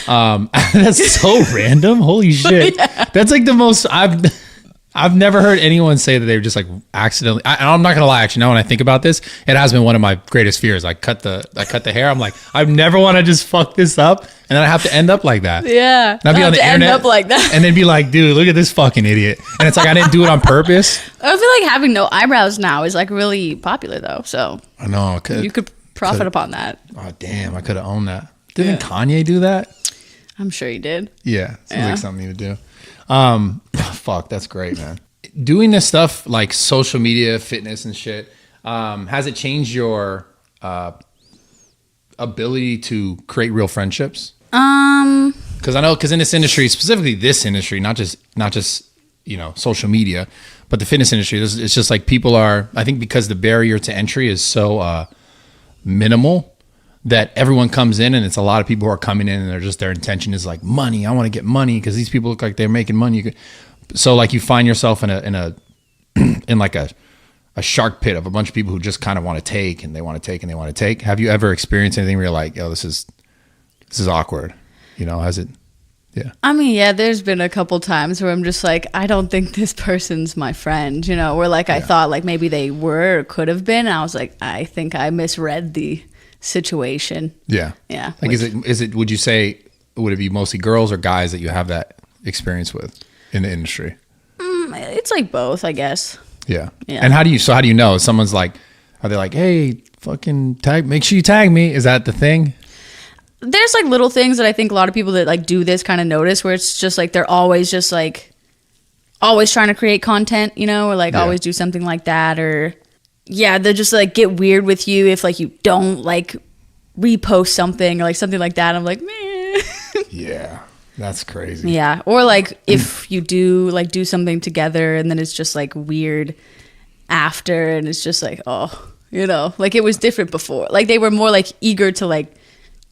That's so random. Holy shit. Yeah. That's like the most I've never heard anyone say that they were just like accidentally. I'm not gonna lie. Actually, now when I think about this, it has been one of my greatest fears. I cut the hair. I'm like, I never want to just fuck this up, and then I have to end up like that. Yeah, and I'll be on the internet, end up like that, and then be like, dude, look at this fucking idiot. And it's like I didn't do it on purpose. I feel like having no eyebrows now is like really popular though. So I know you could profit upon that. Oh damn, I could have owned that. Didn't Kanye do that? I'm sure he did. Yeah, seems like something he would do. Fuck, that's great, man. Doing this stuff like social media, fitness and shit, has it changed your ability to create real friendships? Because in this industry, specifically this industry, not just social media, but the fitness industry, it's just like people are, I think because the barrier to entry is so minimal, that everyone comes in and it's a lot of people who are coming in and their intention is like money. I want to get money because these people look like they're making money. So like you find yourself in like a shark pit of a bunch of people who just kind of want to take and they want to take and they want to take. Have you ever experienced anything where you're like, yo, this is awkward? Has it? Yeah. I mean, yeah, there's been a couple times where I'm just like, I don't think this person's my friend, where like I thought like maybe they were or could have been. And I was like, I think I misread the situation. Yeah. Yeah. Like, is it, would you say, would it be mostly girls or guys that you have that experience with in the industry? It's like both, I guess. Yeah. And how do you know? Someone's like, are they like, hey, fucking make sure you tag me. Is that the thing? There's like little things that I think a lot of people that like do this kind of notice where it's just like, they're always just like, always trying to create content, or like always do something like that, or they'll just like get weird with you if like you don't like repost something or like something like that. I'm like, meh. Yeah, that's crazy. Yeah, or like if you do something together and then it's just like weird after, and it's just like, oh, You know, like it was different before. Like they were more like eager to like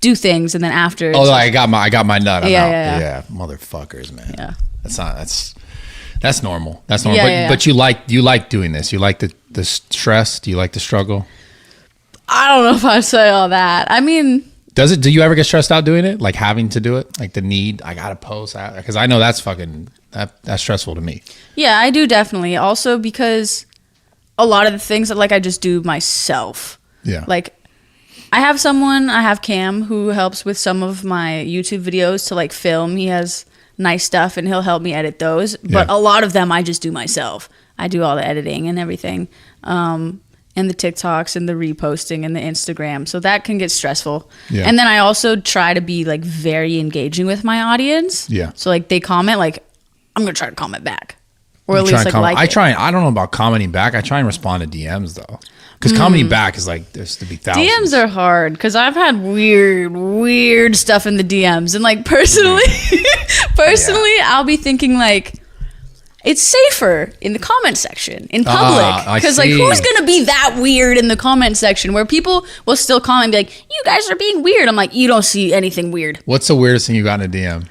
do things, and then after. Oh, I got my nut. I'm Yeah, out. yeah. Yeah, motherfuckers, man. Yeah. That's normal. That's normal. Yeah, but you like doing this. You like the stress. Do you like the struggle? I don't know if I'd say all that. I mean, Do you ever get stressed out doing it? Like having to do it? Like the need, I gotta post, because I know that's that's stressful to me. yeah, I do definitely. Also because a lot of the things that like I just do myself. Yeah. Like I have Cam who helps with some of my YouTube videos to like film. He has nice stuff and he'll help me edit those. But Yeah. a lot of them I just do myself. I do all the editing and everything. And the TikToks and the reposting and the Instagram. So that can get stressful. Yeah. And then I also try to be like very engaging with my audience. Yeah. So like they comment, like I'm going to try to comment back. Or at I least like it. I don't know about commenting back. I try and respond to DMs though. Because commenting back is like, there's to be thousands. DMs are hard because I've had weird stuff in the DMs. And like personally, I'll be thinking like, it's safer in the comment section in public because like who's gonna be that weird in the comment section where people will still comment and be like, you guys are being weird. I'm like, you don't see anything weird. What's the weirdest thing you got in a DM?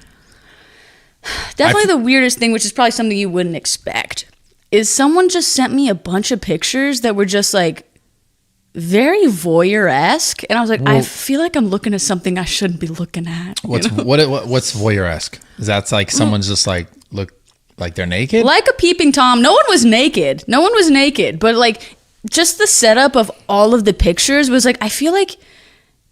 Definitely the weirdest thing, which is probably something you wouldn't expect, is someone just sent me a bunch of pictures that were just like very voyeur-esque, and I was like, I feel like I'm looking at something I shouldn't be looking at. What's voyeur-esque? Is that like someone's just like look like they're naked? Like a peeping Tom. No one was naked, but like just the setup of all of the pictures was like, I feel like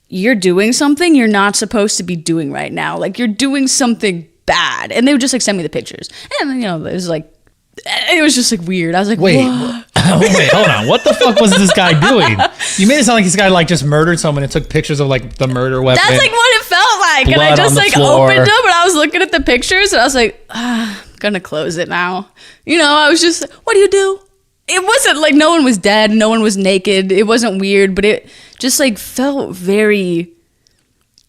you're doing something you're not supposed to be doing right now. Like you're doing something bad. And they would just like send me the pictures. And you know, it was just like weird. I was like, wait, what? wait, hold on. What the fuck was this guy doing? You made it sound like this guy like just murdered someone and took pictures of like the murder weapon. That's like what it felt like. And I Blood just on the like floor. opened up and I was looking at the pictures and I was like, I'm gonna close it now. You know, I was just, what do you do? It wasn't like no one was dead, no one was naked. It wasn't weird, but it just like felt very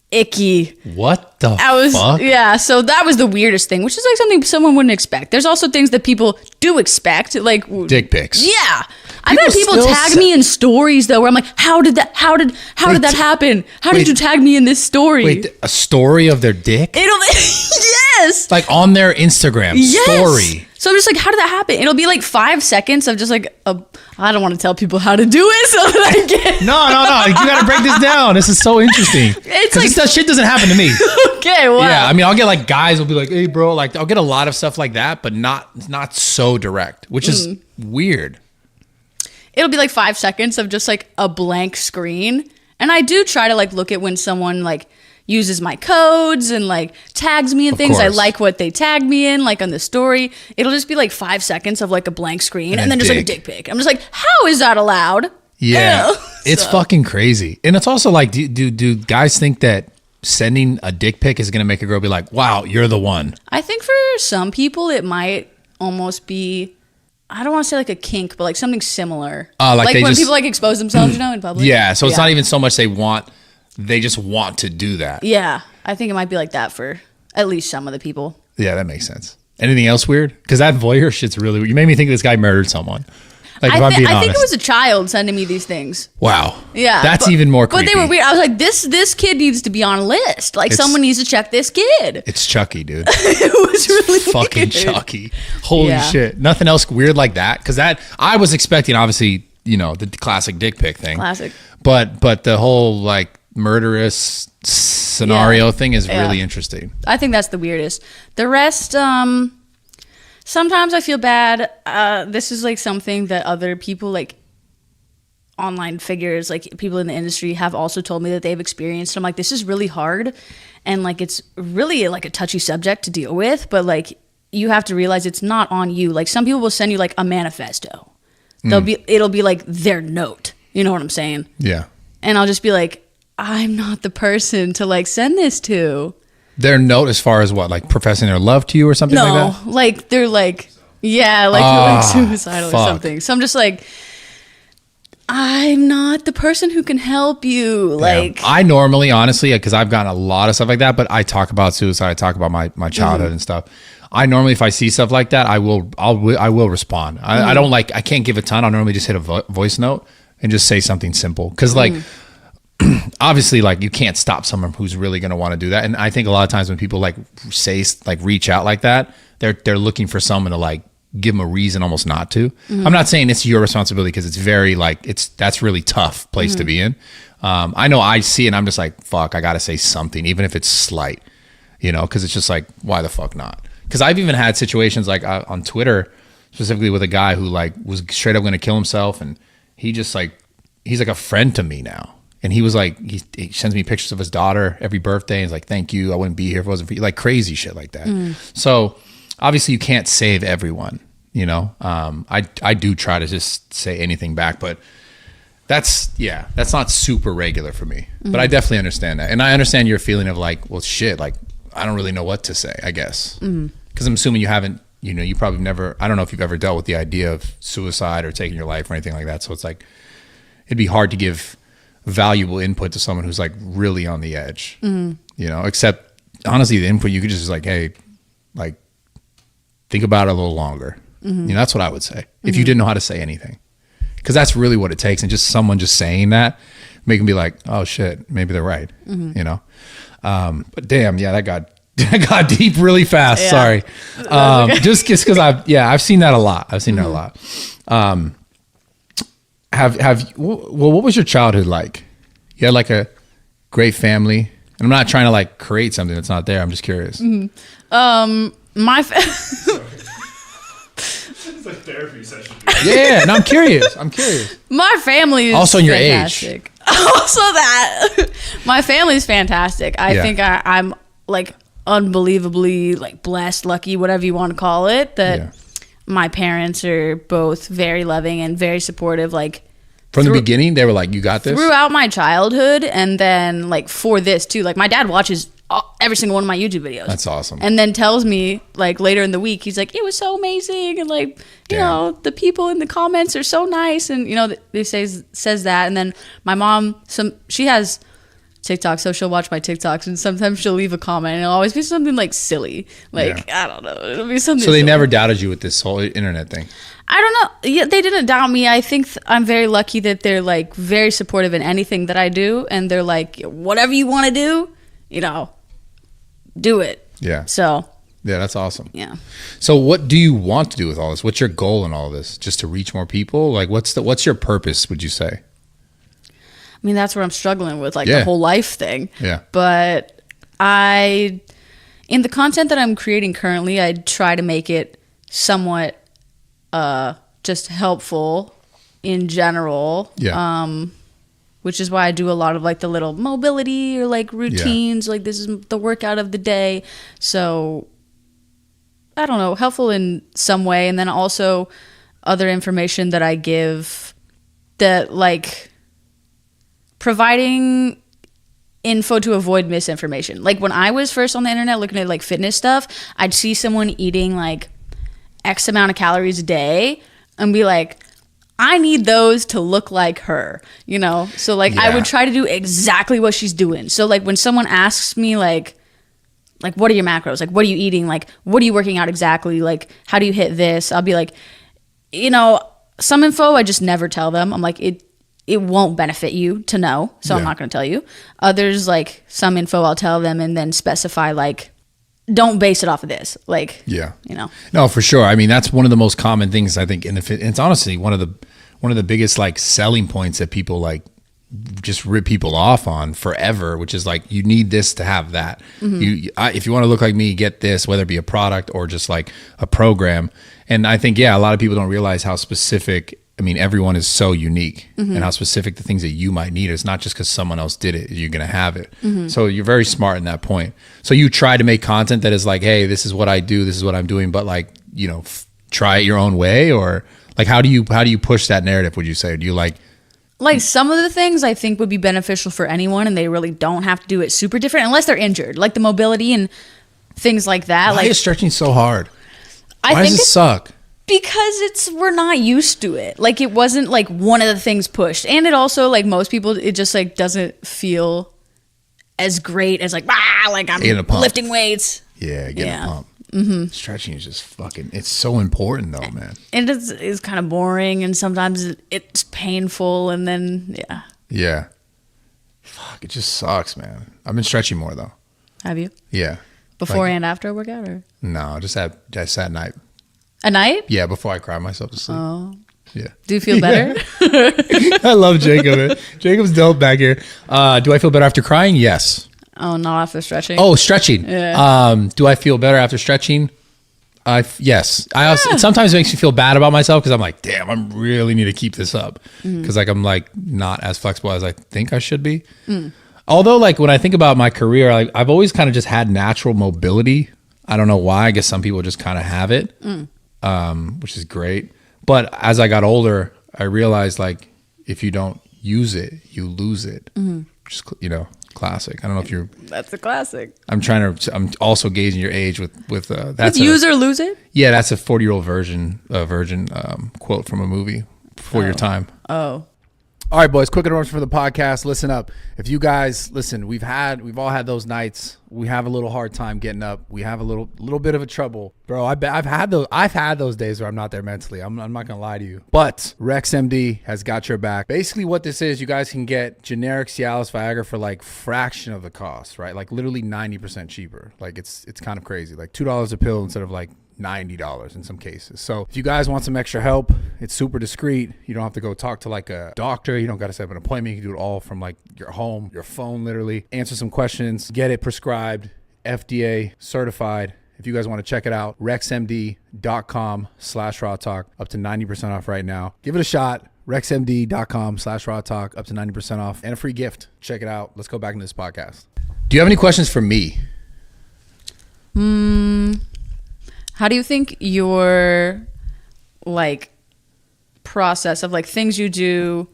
icky. What the fuck? Yeah, so that was the weirdest thing, which is like something someone wouldn't expect. There's also things that people do expect, like Dick pics. Yeah. I've had people still tag me in stories though where I'm like, how did that happen? How did you tag me in this story? Wait, a story of their dick? Yes. Like on their Instagram story. So I'm just like, how did that happen? It'll be like 5 seconds of just like I don't want to tell people how to do it, so that I get. No. You got to break this down. This is so interesting. It's like this shit doesn't happen to me. Okay, well. Yeah, I mean, I'll get like guys will be like, "Hey, bro," like I'll get a lot of stuff like that, but not so direct, which is weird. It'll be like 5 seconds of just like a blank screen, and I do try to like look at when someone like uses my codes and like tags me in things. I like what they tag me in, like on the story. It'll just be like 5 seconds of like a blank screen and then just like a dick pic. I'm just like, how is that allowed? Yeah. It's fucking crazy. And it's also like, do guys think that sending a dick pic is going to make a girl be like, wow, you're the one? I think for some people it might almost be, I don't want to say like a kink, but like something similar. Like when people like expose themselves, you know, in public. Yeah. So it's not even so much they just want to do that. Yeah. I think it might be like that for at least some of the people. Yeah, that makes sense. Anything else weird? Because that voyeur shit's really weird. You made me think this guy murdered someone. Like, if I'm being honest. I think it was a child sending me these things. Wow. Yeah. That's even more creepy. But they were weird. I was like, this kid needs to be on a list. Like, someone needs to check this kid. It's Chucky, dude. It was really fucking weird. Chucky. Holy shit. Nothing else weird like that? Because I was expecting, obviously, you know, the classic dick pic thing. Classic. But the whole, like, murderous scenario thing is really interesting. I think that's the weirdest. The rest, sometimes I feel bad. This is like something that other people, like online figures, like people in the industry, have also told me that they've experienced. I'm like, this is really hard, and like it's really like a touchy subject to deal with. But like you have to realize it's not on you. Like some people will send you like a manifesto. It'll be like their note. You know what I'm saying? Yeah. And I'll just be like, I'm not the person to like send this to. Their note as far as what, like professing their love to you or something like that? No, like they're like, they're like suicidal or something. So I'm just like, I'm not the person who can help you. Like, I normally, honestly, because I've gotten a lot of stuff like that, but I talk about suicide, I talk about my childhood and stuff. I normally, if I see stuff like that, I will respond. I don't like, I can't give a ton. I'll normally just hit a voice note and just say something simple. Because like, obviously, like you can't stop someone who's really going to want to do that. And I think a lot of times when people like reach out like that, they're looking for someone to like give them a reason almost not to. I'm not saying it's your responsibility, because it's very like, that's really tough place to be in. I know I see it and I'm just like, fuck, I got to say something, even if it's slight, you know, because it's just like, why the fuck not? Because I've even had situations like on Twitter, specifically with a guy who like was straight up going to kill himself. And he just like, he's like a friend to me now. And he was like, he sends me pictures of his daughter every birthday. And he's like, thank you. I wouldn't be here if it wasn't for you. Like crazy shit like that. So obviously you can't save everyone, you know? I do try to just say anything back, but that's not super regular for me, but I definitely understand that. And I understand your feeling of like, well, shit, like, I don't really know what to say, I guess. Cause I'm assuming you haven't, you know, you probably never, I don't know if you've ever dealt with the idea of suicide or taking your life or anything like that. So it's like, it'd be hard to give valuable input to someone who's like really on the edge, you know, except honestly, the input you could just like, hey, like think about it a little longer. You know, that's what I would say if you didn't know how to say anything, because that's really what it takes. And just someone just saying that, make them be like, oh shit, maybe they're right. You know? But damn, yeah, that got deep really fast. Yeah. Sorry. Okay. Just because I've seen that a lot. I've seen that a lot. What was your childhood like? You had like a great family, and I'm not trying to like create something that's not there. I'm just curious. It's like therapy session. Yeah, and I'm curious. My family is Also in your fantastic. age. Also that. My family is fantastic. I think I'm like unbelievably like blessed, lucky, whatever you want to call it, that my parents are both very loving and very supportive. Like From the beginning, they were like, you got this? throughout my childhood, and then like for this too. Like my dad watches every single one of my YouTube videos. That's awesome. And then tells me like later in the week, he's like, it was so amazing, and like, you know, the people in the comments are so nice, and you know, they says that. And then my mom, she has TikTok, so she'll watch my TikToks, and sometimes she'll leave a comment, and it'll always be something like silly, like I don't know, it'll be something. So they silly. never doubted you with this whole internet thing. I don't know. Yeah, they didn't doubt me. I think I'm very lucky that they're like very supportive in anything that I do, and they're like, whatever you want to do, you know, do it. Yeah. So. Yeah, that's awesome. Yeah. So what do you want to do with all this? What's your goal in all this? Just to reach more people? Like what's your purpose, would you say? I mean, that's where I'm struggling with like the whole life thing. Yeah. But in the content that I'm creating currently, I try to make it somewhat just helpful in general. Yeah. Which is why I do a lot of like the little mobility or like routines. Like this is the workout of the day. So I don't know, helpful in some way. And then also other information that I give that like providing info to avoid misinformation. Like when I was first on the internet looking at like fitness stuff, I'd see someone eating like X amount of calories a day and be like, I need those to look like her, you know? So like I would try to do exactly what she's doing. So like when someone asks me like what are your macros? Like what are you eating? Like what are you working out exactly? Like how do you hit this? I'll be like, you know, some info I just never tell them. I'm like, it won't benefit you to know, so I'm not going to tell you. Others, like some info I'll tell them and then specify like, don't base it off of this. Like, you know. No, for sure. I mean, that's one of the most common things I think in the fit. It's honestly one of the biggest like selling points that people like just rip people off on forever, which is like, you need this to have that. If you want to look like me, get this, whether it be a product or just like a program. And I think, a lot of people don't realize how specific, I mean, everyone is so unique and how specific the things that you might need. It's not just because someone else did it, you're going to have it. So you're very smart in that point. So you try to make content that is like, hey, this is what I do, this is what I'm doing, but like, you know, try it your own way, or like, how do you push that narrative, would you say? Do you like some of the things I think would be beneficial for anyone, and they really don't have to do it super different unless they're injured, like the mobility and things like that. Why like is stretching so hard? Why does it suck? Because we're not used to it. Like it wasn't like one of the things pushed. And it also, like most people, it just like doesn't feel as great as like I'm lifting weights. Yeah, getting a pump. Stretching is just fucking, it's so important though, man. And it's kind of boring, and sometimes it's painful, and then, yeah. Yeah. Fuck, it just sucks, man. I've been stretching more though. Have you? Yeah. Before and after a workout, or? No, just at night. At night? Yeah, before I cry myself to sleep. Oh. Yeah. Do you feel better? I love Jacob. Man. Jacob's dope back here. Do I feel better after crying? Yes. Oh, not after stretching. Oh, stretching. Yeah. Do I feel better after stretching? Yes. I also, it sometimes makes me feel bad about myself because I'm like, damn, I really need to keep this up because like I'm like not as flexible as I think I should be. Although like when I think about my career, I've always kind of just had natural mobility. I don't know why. I guess some people just kind of have it, which is great. But as I got older, I realized like if you don't use it, you lose it. Which is, classic. I don't know if you're. That's a classic. I'm also gauging your age with that's use or lose it. Yeah, that's a 40-year-old virgin quote from a movie before your time. Oh. All right, boys, quick interruption for the podcast. Listen up. If you guys listen, we've all had those nights. We have a little hard time getting up. We have a little bit of a trouble. Bro, I've had those days where I'm not there mentally. I'm not going to lie to you. But RexMD has got your back. Basically what this is, you guys can get generic Cialis Viagra for like fraction of the cost, right? Like literally 90% cheaper. Like it's kind of crazy. Like $2 a pill instead of like $90 in some cases. So if you guys want some extra help, it's super discreet. You don't have to go talk to like a doctor. You don't got to set up an appointment. You can do it all from like your home, your phone, literally. Answer some questions, get it prescribed, FDA certified. If you guys want to check it out, rexmd.com/raw talk, up to 90% off right now. Give it a shot. rexmd.com/raw talk, up to 90% off and a free gift. Check it out. Let's go back into this podcast. Do you have any questions for me? How do you think your like process of like things you do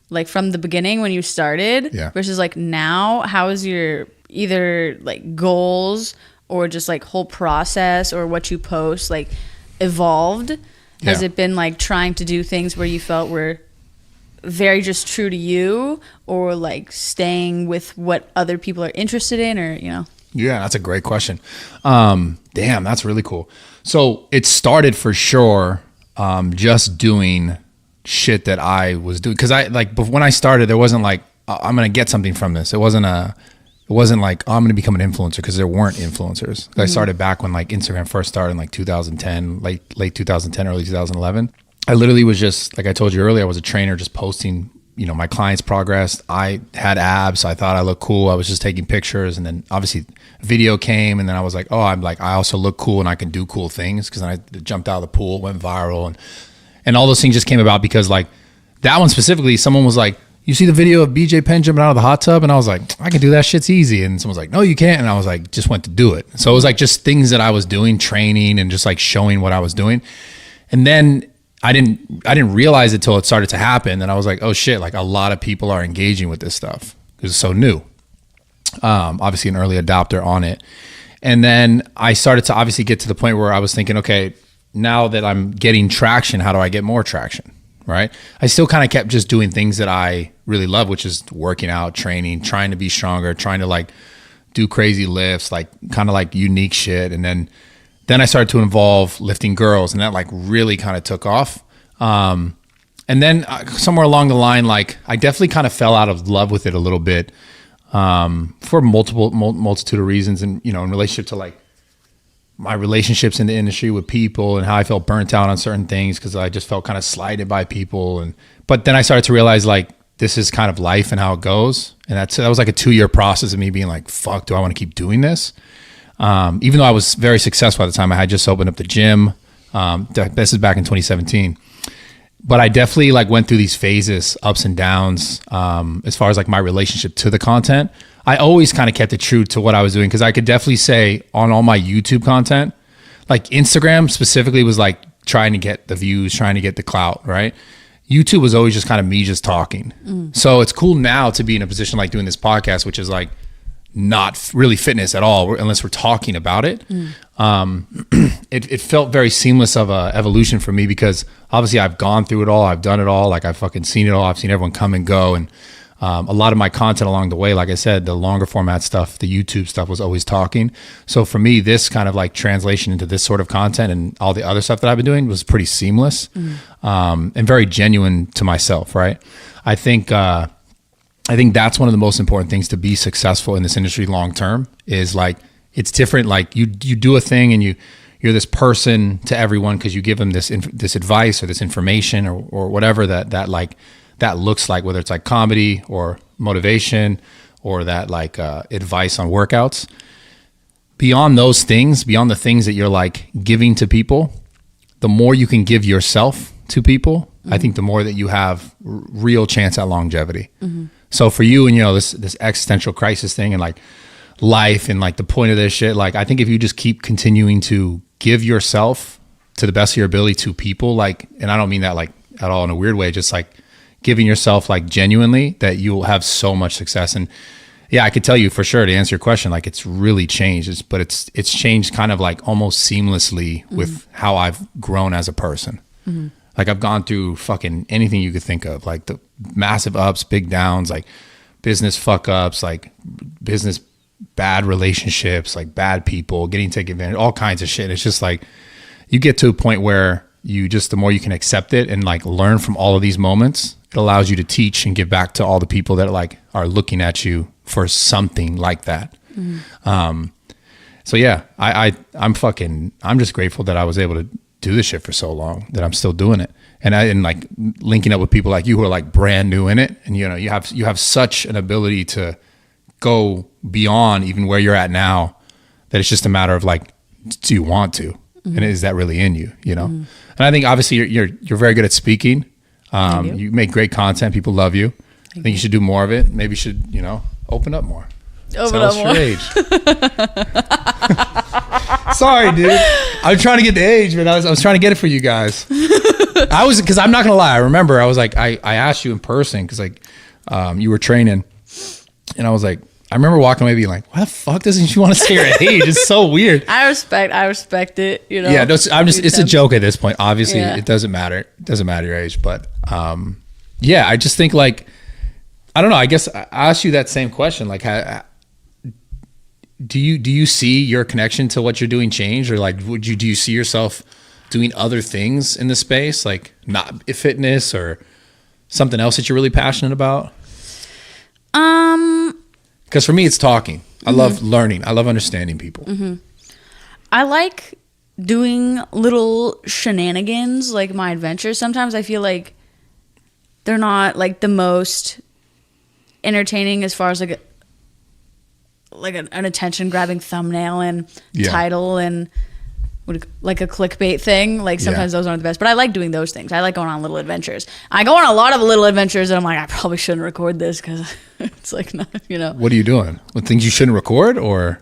like from the beginning when you started versus like now, how is your either like goals or just like whole process or what you post like evolved? Has it been like trying to do things where you felt were very just true to you, or like staying with what other people are interested in, or Yeah, that's a great question. Damn, that's really cool. So it started for sure just doing shit that I was doing. Because when I started, there wasn't like, I'm going to get something from this. It wasn't like, oh, I'm going to become an influencer, because there weren't influencers. I started back when like Instagram first started in like 2010, late 2010, early 2011. I literally was just, like I told you earlier, I was a trainer just posting my clients' progress. I had abs. I thought I looked cool. I was just taking pictures. And then obviously video came, and then I was like, oh, I also look cool and I can do cool things, because then I jumped out of the pool, went viral. And all those things just came about because like that one specifically, someone was like, you see the video of BJ Penn jumping out of the hot tub? And I was like, I can do that. Shit's easy. And someone's like, no, you can't. And I was like, just went to do it. So it was like just things that I was doing, training, and just like showing what I was doing. And then I didn't realize it till it started to happen. And I was like, oh shit, like a lot of people are engaging with this stuff because it's so new. Obviously an early adopter on it. And then I started to obviously get to the point where I was thinking, okay, now that I'm getting traction, how do I get more traction? Right? I still kind of kept just doing things that I really love, which is working out, training, trying to be stronger, trying to like do crazy lifts, like kind of like unique shit. And then I started to involve lifting girls, and that like really kind of took off. And then somewhere along the line, like I definitely kind of fell out of love with it a little bit, for multitude of reasons. And, in relationship to like my relationships in the industry with people and how I felt burnt out on certain things, because I just felt kind of slighted by people. But then I started to realize like this is kind of life and how it goes. And that was like a 2-year process of me being like, fuck, do I want to keep doing this? Even though I was very successful at the time. I had just opened up the gym. This is back in 2017. But I definitely like went through these phases, ups and downs, as far as like my relationship to the content. I always kind of kept it true to what I was doing, because I could definitely say on all my YouTube content, like Instagram specifically was like trying to get the views, trying to get the clout, right? YouTube was always just kind of me just talking. So it's cool now to be in a position like doing this podcast, which is like not really fitness at all, unless we're talking about it. It felt very seamless of a evolution for me, because obviously I've gone through it all. I've done it all. Like I've fucking seen it all. I've seen everyone come and go. And A lot of my content along the way, like I said, the longer format stuff, the YouTube stuff was always talking. So for me, this kind of like translation into this sort of content and all the other stuff that I've been doing was pretty seamless, and very genuine to myself. Right. I think that's one of the most important things to be successful in this industry long term is like, it's different. Like you do a thing and you're this person to everyone because you give them this advice or this information or whatever that looks like, whether it's like comedy or motivation or that like advice on workouts. Beyond those things, beyond the things that you're like giving to people, the more you can give yourself to people, I think the more that you have real chance at longevity. So for you and, this existential crisis thing and like life and like the point of this shit, like I think if you just keep continuing to give yourself to the best of your ability to people, like, and I don't mean that like at all in a weird way, just like giving yourself like genuinely, that you'll have so much success. And yeah, I could tell you for sure, to answer your question, like it's really changed, but it's changed kind of like almost seamlessly with how I've grown as a person. Like I've gone through fucking anything you could think of, like the massive ups, big downs, like business fuck ups, like business bad relationships, like bad people, getting taken advantage, all kinds of shit. It's just like you get to a point where the more you can accept it and like learn from all of these moments, it allows you to teach and give back to all the people that like are looking at you for something like that. So yeah, I'm just grateful that I was able to do this shit for so long, that I'm still doing it. And like linking up with people like you who are like brand new in it. And you have such an ability to go beyond even where you're at now, that it's just a matter of like, do you want to? And is that really in you, And I think obviously you're very good at speaking. You make great content. People love you. I think you should do more of it. Maybe you should, open up more. Open up more. Age. Sorry, dude. I'm trying to get the age, man. I was trying to get it for you guys. Because I'm not gonna lie. I remember I was like, I asked you in person because like you were training, and I was like, I remember walking away being like, why the fuck doesn't she want to say her age? It's so weird. I respect it. Yeah, no, it's a joke at this point. Obviously, it doesn't matter. It doesn't matter your age, but yeah, I just think like, I don't know. I guess I asked you that same question. Like, do you see your connection to what you're doing change, or like, do you see yourself doing other things in the space, like not fitness or something else that you're really passionate about? Because for me, it's talking. I love learning. I love understanding people. I like doing little shenanigans, like my adventures. Sometimes I feel like they're not like the most entertaining as far as like an attention grabbing thumbnail and title and like a clickbait thing. Like sometimes those aren't the best, but I like doing those things. I like going on little adventures. I go on a lot of little adventures and I'm like, I probably shouldn't record this because it's like not, What are you doing? What things you shouldn't record, or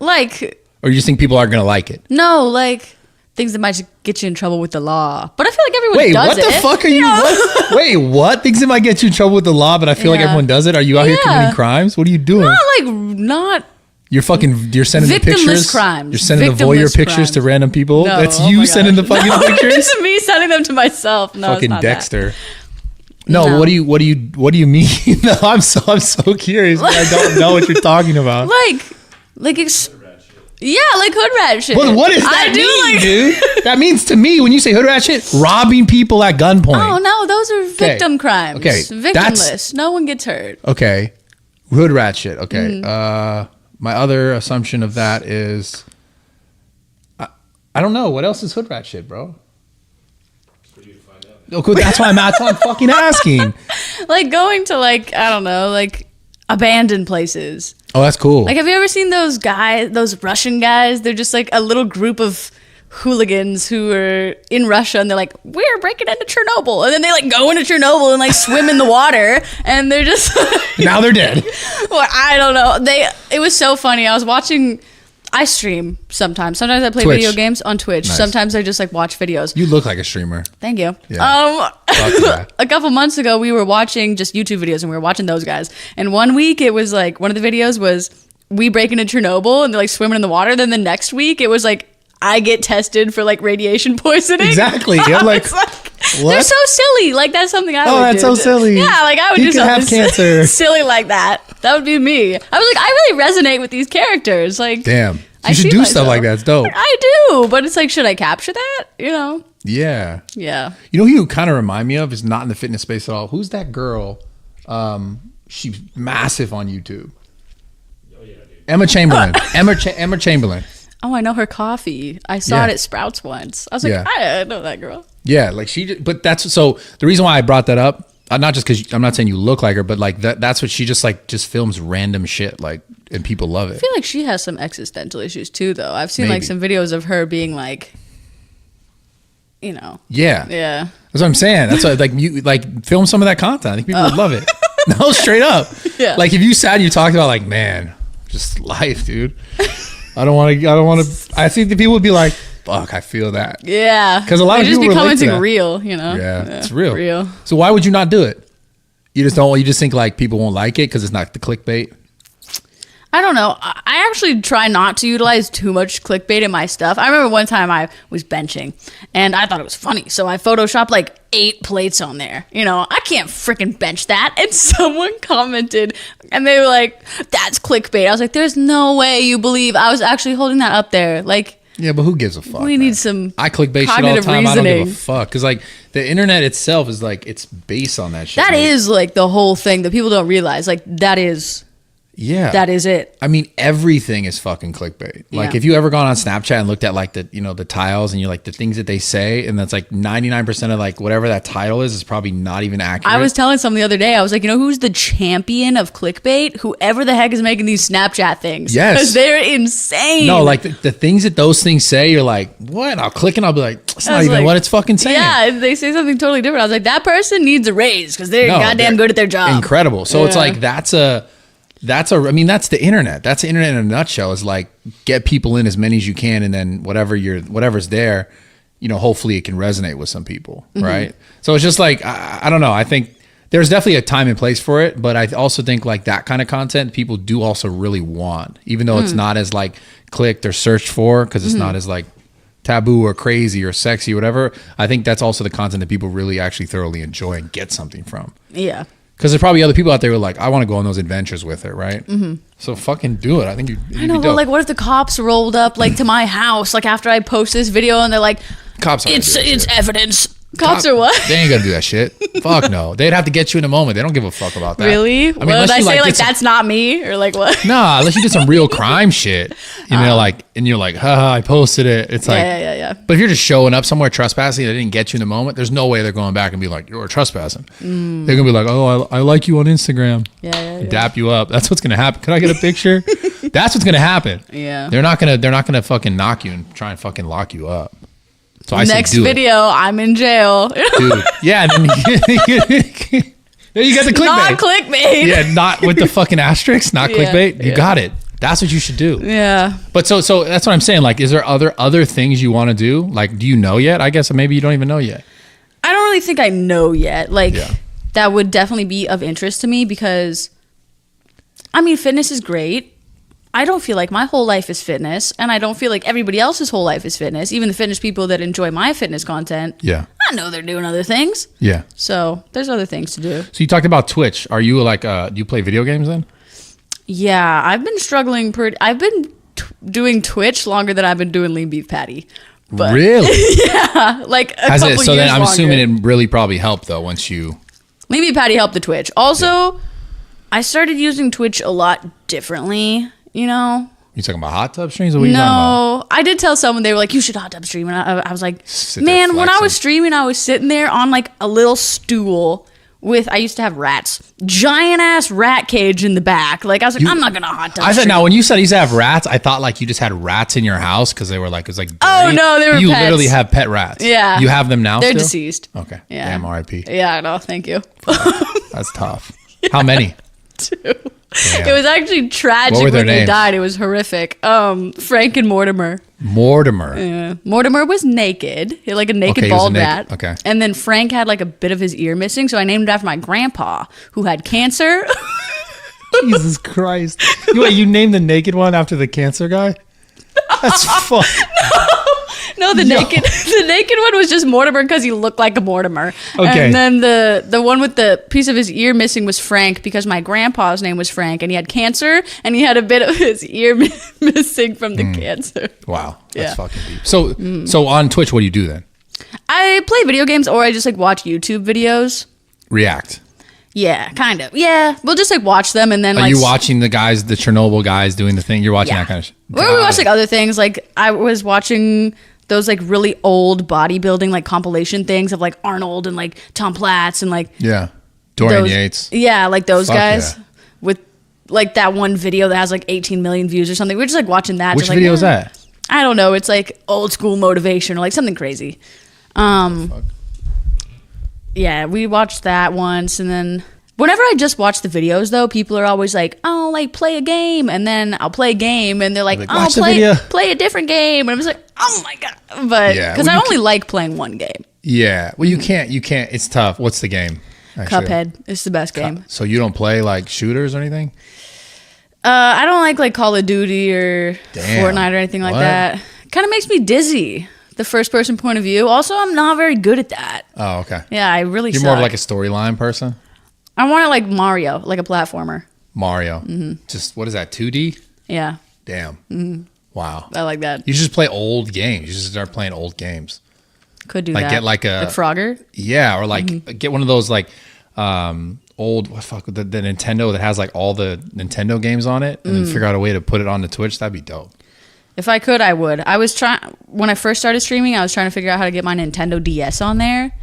you just think people aren't gonna like it? No, like things that might get you in trouble with the law. But I feel like everyone does it. Wait, what the fuck are you? What? Wait, what? Things that might get you in trouble with the law, but I feel like everyone does it. Are you out here committing crimes? What are you doing? Not. You're sending the pictures. Crimes. You're sending the voyeur pictures to random people. No, that's you sending the fucking pictures. It's me sending them to myself. No, fucking it's not Dexter. That. No, what do you mean? No, I'm so curious. I don't know what you're talking about. Like hood rat shit. Well, what does that mean, dude? That means to me, when you say hood rat shit, robbing people at gunpoint. Oh no, those are victim crimes. Okay, victimless. No one gets hurt. Okay, hood rat shit. Okay. My other assumption of that is, I don't know. What else is hood rat shit, bro? For you to find out. Okay, that's why I'm fucking asking. Like going to like, I don't know, like abandoned places. Oh, that's cool. Like, have you ever seen those guys, those Russian guys? They're just like a little group of hooligans who are in Russia, and they're like, we're breaking into Chernobyl, and then they like go into Chernobyl and like swim in the water, and they're just now they're dead. Well, I don't know. It was so funny. I stream sometimes. Sometimes I play Twitch. video games on Twitch. Nice. Sometimes I just like watch videos. You look like a streamer. Thank you. Yeah. A couple months ago, we were watching just YouTube videos, and we were watching those guys. And one week, it was like one of the videos was we break into Chernobyl, and they're like swimming in the water. Then the next week, it was like I get tested for like radiation poisoning. Exactly. I'm like, They're so silly. Like that's something I would do. Oh, that's so silly. Yeah, like I would He do could something have cancer. silly like that. That would be me. I was like, I really resonate with these characters. Like, Damn. I You should see do myself. stuff like that. It's dope. I do, but it's like, should I capture that? You know? Yeah. Yeah. You know who you kind of remind me of is not in the fitness space at all. Who's that girl? She's massive on YouTube. Emma Chamberlain. Emma Chamberlain. Oh, I know her coffee. I saw Yeah. it at Sprouts once. I was like, Yeah. I know that girl. Yeah, like but that's so the reason why I brought that up. Not just because I'm not saying you look like her, but like that's what she just films random shit like, and people love it. I feel like she has some existential issues too, though. I've seen like Maybe. some videos of her being like, you know, Yeah, yeah. that's what I'm saying. That's what you like film some of that content. I think people would love it. No, straight up. Yeah. Like if you sat and you talked about like, man, just life, dude. I don't want to. I think the people would be like, fuck, I feel that. Yeah. 'Cause a lot of just people relate to becoming that. real, you know? Yeah, it's real. Real. So why would you not do it? You just don't. You just think like people won't like it because it's not the clickbait. I don't know. I actually try not to utilize too much clickbait in my stuff. I remember one time I was benching and I thought it was funny. So I photoshopped like 8 plates on there. You know, I can't freaking bench that. And someone commented and they were like, that's clickbait. I was like, there's no way you believe I was actually holding that up there. Like, Yeah, but who gives a fuck? we man? need some I clickbait shit all the cognitive time. I don't give a reasoning. fuck because like the internet itself is like it's based on that shit. That like, is like the whole thing that people don't realize. Like that is it. I mean, everything is fucking clickbait. Like Yeah. if you ever gone on Snapchat and looked at like the tiles and you're like the things that they say, and that's like 99% of like whatever that title is probably not even accurate. I was telling someone the other day, I was like, you know who's the champion of clickbait? Whoever the heck is making these Snapchat things. Yes. Because they're insane. no, like the things that those things say, you're like, what? And I'll click and I'll be like, it's I not was even like, what it's fucking saying. Yeah, they say something totally different. I was like, that person needs a raise because they're No, goddamn they're good at their job. Incredible. So it's Yeah. like I mean, that's the internet. That's the internet in a nutshell. Is like get people in as many as you can, and then whatever's there, you know, hopefully it can resonate with some people, Mm-hmm. right? So it's just like I don't know. I think there's definitely a time and place for it, but I also think like that kind of content people do also really want, even though Mm. it's not as like clicked or searched for because it's Mm-hmm. not as like taboo or crazy or sexy or whatever. I think that's also the content that people really actually thoroughly enjoy and get something from. Yeah. Because there's probably other people out there who are like, I want to go on those adventures with her, right? Mm-hmm. So fucking do it. I think I know, but like, what if the cops rolled up like to my house like after I post this video and they're like, cops aren't gonna do that it's shit. evidence. Cops are what? They ain't gonna do that shit. Fuck no. They'd have to get you in a moment. They don't give a fuck about that. Really? I mean, Well, unless did I you, say did like some- that's not me or like what? Nah, unless you did some real crime shit. And they're like, and you're like, haha, I posted it. It's like, yeah. But if you're just showing up somewhere trespassing, they didn't get you in the moment. There's no way they're going back and be like, you're trespassing. They're gonna be like, oh, I like you on Instagram. Yeah. Dap you up. That's what's gonna happen. Can I get a picture? That's what's gonna happen. Yeah. They're not gonna fucking knock you and try and fucking lock you up. So I Next say do video, I'm in jail. it. Dude. Yeah, and then there you got the clickbait. Not clickbait. Yeah, not with the fucking asterisks, not Yeah, clickbait. You yeah. got it. That's what you should do. Yeah. But so that's what I'm saying. Like, is there other things you want to do? Like, do you know yet? I guess maybe you don't even know yet. I don't really think I know yet. Like, Yeah. that would definitely be of interest to me because, I mean, fitness is great. I don't feel like my whole life is fitness, and I don't feel like everybody else's whole life is fitness. Even the fitness people that enjoy my fitness content, Yeah. I know they're doing other things. Yeah. So there's other things to do. So you talked about Twitch. Are you like, do you play video games then? Yeah, I've been struggling. I've been doing Twitch longer than I've been doing lean beef patty. But Really? like a Has couple it? So years then I'm longer. assuming it really probably helped though once you. Lean beef patty helped the Twitch. Also, I started using Twitch a lot differently. You know. You talking about hot tub streams? Or what are you talking about? No, I did tell someone, they were like, you should hot tub stream. And I was like, Sit there man, when I flexing. was streaming, I was sitting there on like a little stool with, I used to have rats, giant ass rat cage in the back. Like I was like, I'm not going to hot tub I thought stream. now when you said you used to have rats, I thought like you just had rats in your house because they were like, it was like. Oh, dirty. no, they were You pets. literally have pet rats. Yeah. You have them now. They're still? deceased. Okay. Yeah. Damn, R.I.P. Yeah, no, thank you. That's tough. How many? Damn. It was actually tragic What were their when they names? died. It was horrific. Frank and Mortimer. Mortimer. Yeah. Mortimer was naked, he had like a naked Okay, he was bald naked. rat. Okay. And then Frank had like a bit of his ear missing, so I named it after my grandpa, who had cancer. Jesus Christ. You named the naked one after the cancer guy? That's fun. No, the naked one was just Mortimer because he looked like a Mortimer. Okay. And then the one with the piece of his ear missing was Frank because my grandpa's name was Frank and he had cancer and he had a bit of his ear missing from the cancer. Wow. That's Yeah. fucking deep. So on Twitch, what do you do then? I play video games or I just like watch YouTube videos. React. Yeah, kind of. Yeah, we'll just like watch them and then Are like. you watching the Chernobyl guys doing the thing? You're watching that kind of shit? We watch like other things. Like I was watching those like really old bodybuilding like compilation things of like Arnold and like Tom Platz and like Yeah. Dorian those, Yates. Yeah, like those Fuck guys yeah. with like that one video that has like 18 million views or something. We're just like watching that. Which just, like, video is that? I don't know. It's like old school motivation or like something crazy. Yeah, we watched that once and then whenever I just watch the videos though, people are always like, "Oh, like play a game," and then I'll play a game, and they're like, "Oh, "Watch the video." play a different game," and I'm just like, "Oh my god!" But Yeah, because well, I you only like playing one game. Yeah. Well, you can't. It's tough. What's the game? Actually? Cuphead is the best game. So you don't play like shooters or anything? I don't like Call of Duty or Damn. Fortnite or anything like What? that. Kind of makes me dizzy. The first person point of view. Also, I'm not very good at that. Oh, okay. Yeah, I really. You're suck. more of like a storyline person? I want it like Mario, like a platformer. Mario. Mm-hmm. Just, what is that, 2D? Yeah, Damn. Mm-hmm. Wow. I like that. You just play old games. You just start playing old games. Could do Like that. get like a... like Frogger. Yeah, or like Mm-hmm. get one of those like old, the Nintendo that has like all the Nintendo games on it and then figure out a way to put it on the Twitch. That'd be dope. If I could, I would. I was trying when I first started streaming. I was trying to figure out how to get my Nintendo DS on there,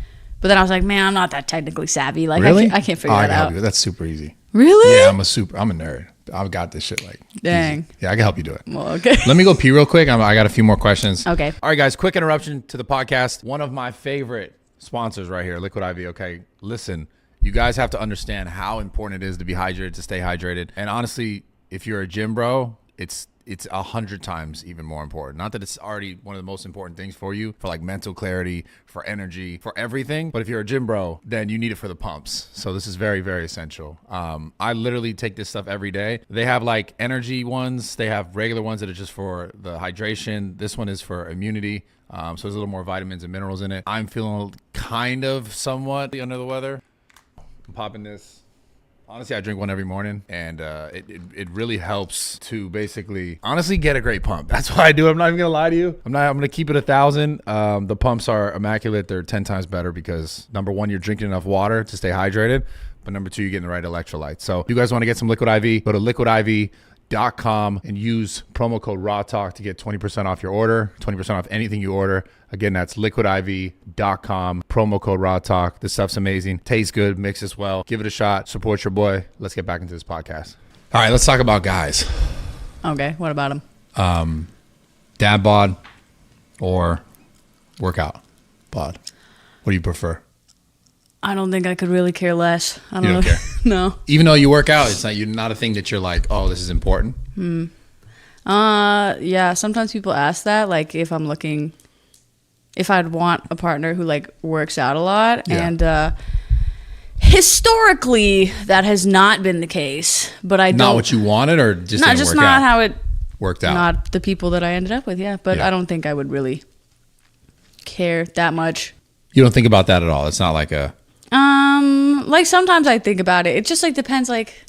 but then I was like, man, I'm not that technically savvy. Like, Really? I can't figure I that can help out. you. That's super easy. Really? Yeah, I'm a nerd. I've got this shit like Dang. easy. Yeah, I can help you do it. Well, okay. Let me go pee real quick. I got a few more questions. Okay. All right, guys, quick interruption to the podcast. One of my favorite sponsors right here, Liquid IV. Okay, listen, you guys have to understand how important it is to be hydrated, to stay hydrated. And honestly, if you're a gym bro, it's 100 times even more important. Not that it's already one of the most important things for you, for like mental clarity, for energy, for everything. But if you're a gym bro, then you need it for the pumps. So this is very, very essential. I literally take this stuff every day. They have like energy ones. They have regular ones that are just for the hydration. This one is for immunity. So there's a little more vitamins and minerals in it. I'm feeling kind of somewhat under the weather. I'm popping this. Honestly, I drink one every morning, and it really helps to basically, honestly, get a great pump. That's why I do it. I'm not even going to lie to you. I'm going to keep it 1,000. The pumps are immaculate. They're 10 times better because, number one, you're drinking enough water to stay hydrated, but number two, you're getting the right electrolytes. So if you guys want to get some Liquid IV, go to liquidiv.com and use promo code RAWTALK to get 20% off your order, 20% off anything you order. Again, that's liquidiv.com, promo code RAWTALK. This stuff's amazing. Tastes good, mixes well. Give it a shot. Support your boy. Let's get back into this podcast. All right, let's talk about guys. Okay. What about him? Dad bod or workout bod? What do you prefer? I don't think I could really care less. I don't You know. don't care? No. Even though you work out, you're not a thing that you're like, oh, this is important. Yeah. Sometimes people ask that, like if I'd want a partner who like works out a lot, Yeah. and historically that has not been the case. But I don't. Not what you wanted, or just Not didn't just work not out? how it. Worked out. Not the people that I ended up with. Yeah, but Yeah. I don't think I would really care that much. You don't think about that at all. It's not like a. Like sometimes I think about it. It just like depends. Like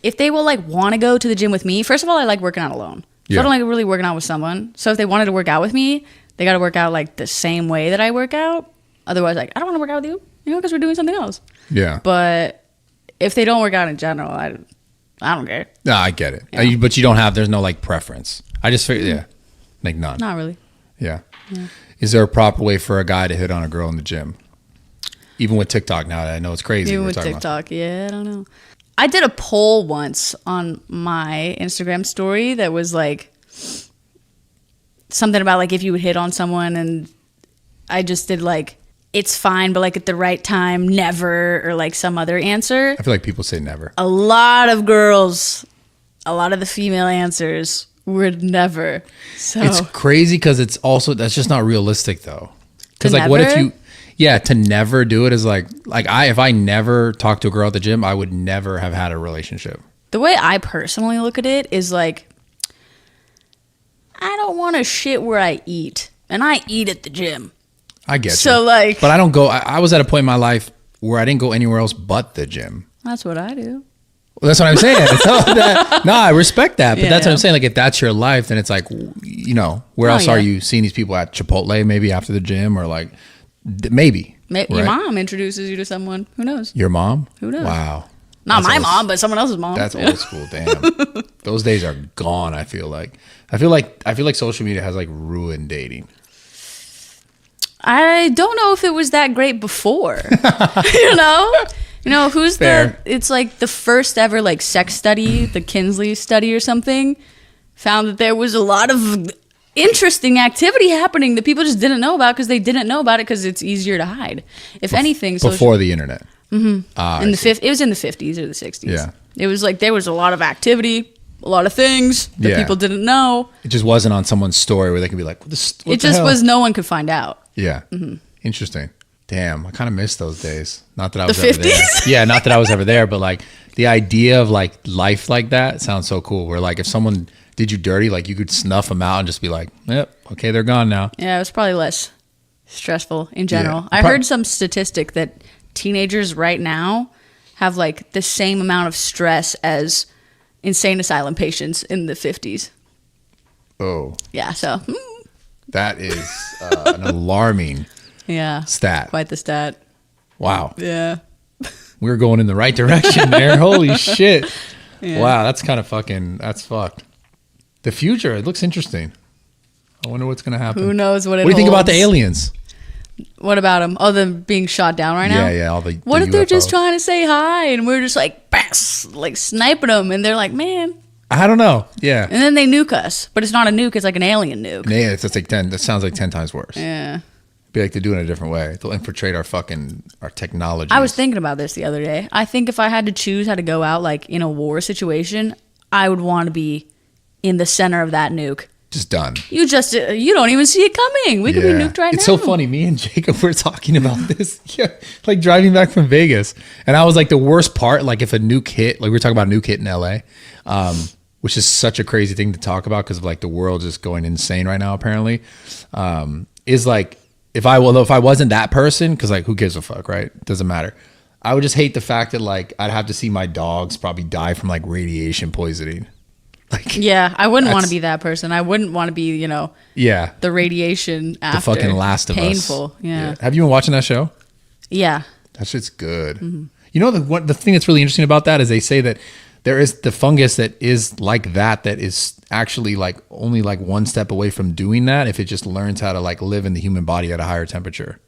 if they will like want to go to the gym with me. First of all, I like working out alone. So Yeah. I don't like really working out with someone. So if they wanted to work out with me, they got to work out like the same way that I work out. Otherwise, like I don't want to work out with you, because we're doing something else. Yeah. But if they don't work out in general, I don't care. No, I get it. Yeah. But you don't have. There's no like preference. I just figured. Yeah. Like none. Not really. Yeah. Is there a proper way for a guy to hit on a girl in the gym? Even with TikTok now, I know it's crazy. Even we're with talking about. TikTok, yeah, I don't know. I did a poll once on my Instagram story that was like something about like if you would hit on someone, and I just did like it's fine, but like at the right time, never, or like some other answer. I feel like people say never. A lot of girls, a lot of the female answers were never. So It's crazy because it's also that's just not realistic though. Because To like, what if never? you? Yeah, to never do it is like if I never talked to a girl at the gym, I would never have had a relationship. the way I personally look at it is like I don't want to shit where I eat. and I eat at the gym. I get So you. like, But I don't go. I was at a point in my life where I didn't go anywhere else but the gym. that's what I do. Well, that's what I'm saying. No, I respect that, but that's what Yeah. I'm saying. Like, if that's your life, then it's like, you know, where else yeah. are you seeing these people at Chipotle maybe after the gym, or like maybe Your right? mom introduces you to someone. Who knows? Your mom? Who knows? Wow. Not That's my old- mom, but someone else's mom. That's old school. Damn. Those days are gone. I feel like social media has like ruined dating. I don't know if it was that great before. You know, who's Fair. it's like the first ever like sex study, the Kinsley study or something, found that there was a lot of interesting activity happening that people just didn't know about because they didn't know about it because it's easier to hide. If anything, Before the internet. it was in the 50s or the 60s. Yeah. It was like there was a lot of activity, a lot of things that Yeah. people didn't know. It just wasn't on someone's story where they can be like, what the It just hell? was no one could find out. Yeah. Interesting. Damn, I kind of miss those days. Not that I was The ever there. 50s? Yeah, not that I was ever there, but like the idea of like life like that sounds so cool. Where like if someone did you dirty, like you could snuff them out and just be like, yep, okay, they're gone now. Yeah, it was probably less stressful in general. Yeah. I heard some statistic that teenagers right now have like the same amount of stress as insane asylum patients in the 50s. Oh, Yeah, so that is an alarming yeah, stat. quite the stat. Wow, Yeah. we're going in the right direction there. Holy shit! Yeah. Wow, that's kind of that's fucked. The future, it looks interesting. I wonder what's gonna happen. Who knows what it What do you think about the holds. aliens? What about them? Oh, them being shot down right now? Yeah, all the What the if they're just UFOs. trying to say hi and we're just like, bass, like sniping them and they're like, man. I don't know. Yeah. And then they nuke us. But it's not a nuke, it's like an alien nuke. Yeah, it's like 10. That sounds like 10 times worse. Yeah. Be like they're doing it a different way. They'll infiltrate our technology. I was thinking about this the other day. I think if I had to choose how to go out like in a war situation, I would want to be in the center of that nuke. just done. You don't even see it coming. We could be nuked right It's now. so funny. Me and Jacob were talking about this. Yeah, like driving back from Vegas, and I was like, the worst part, like if a nuke hit, like we were talking about a nuke hit in LA, which is such a crazy thing to talk about because of like the world just going insane right now. Apparently, is like if I wasn't that person, because like who gives a fuck, right? Doesn't matter. I would just hate the fact that like I'd have to see my dogs probably die from like radiation poisoning. Like Yeah, I wouldn't want to That's- be that person. I wouldn't want to be, yeah, the radiation the after. fucking Last of Us. Painful. Yeah. Have you been watching that show? Yeah. That shit's good. You know, the thing that's really interesting about that is they say that there is the fungus that is like that is actually like only like one step away from doing that if it just learns how to like live in the human body at a higher temperature.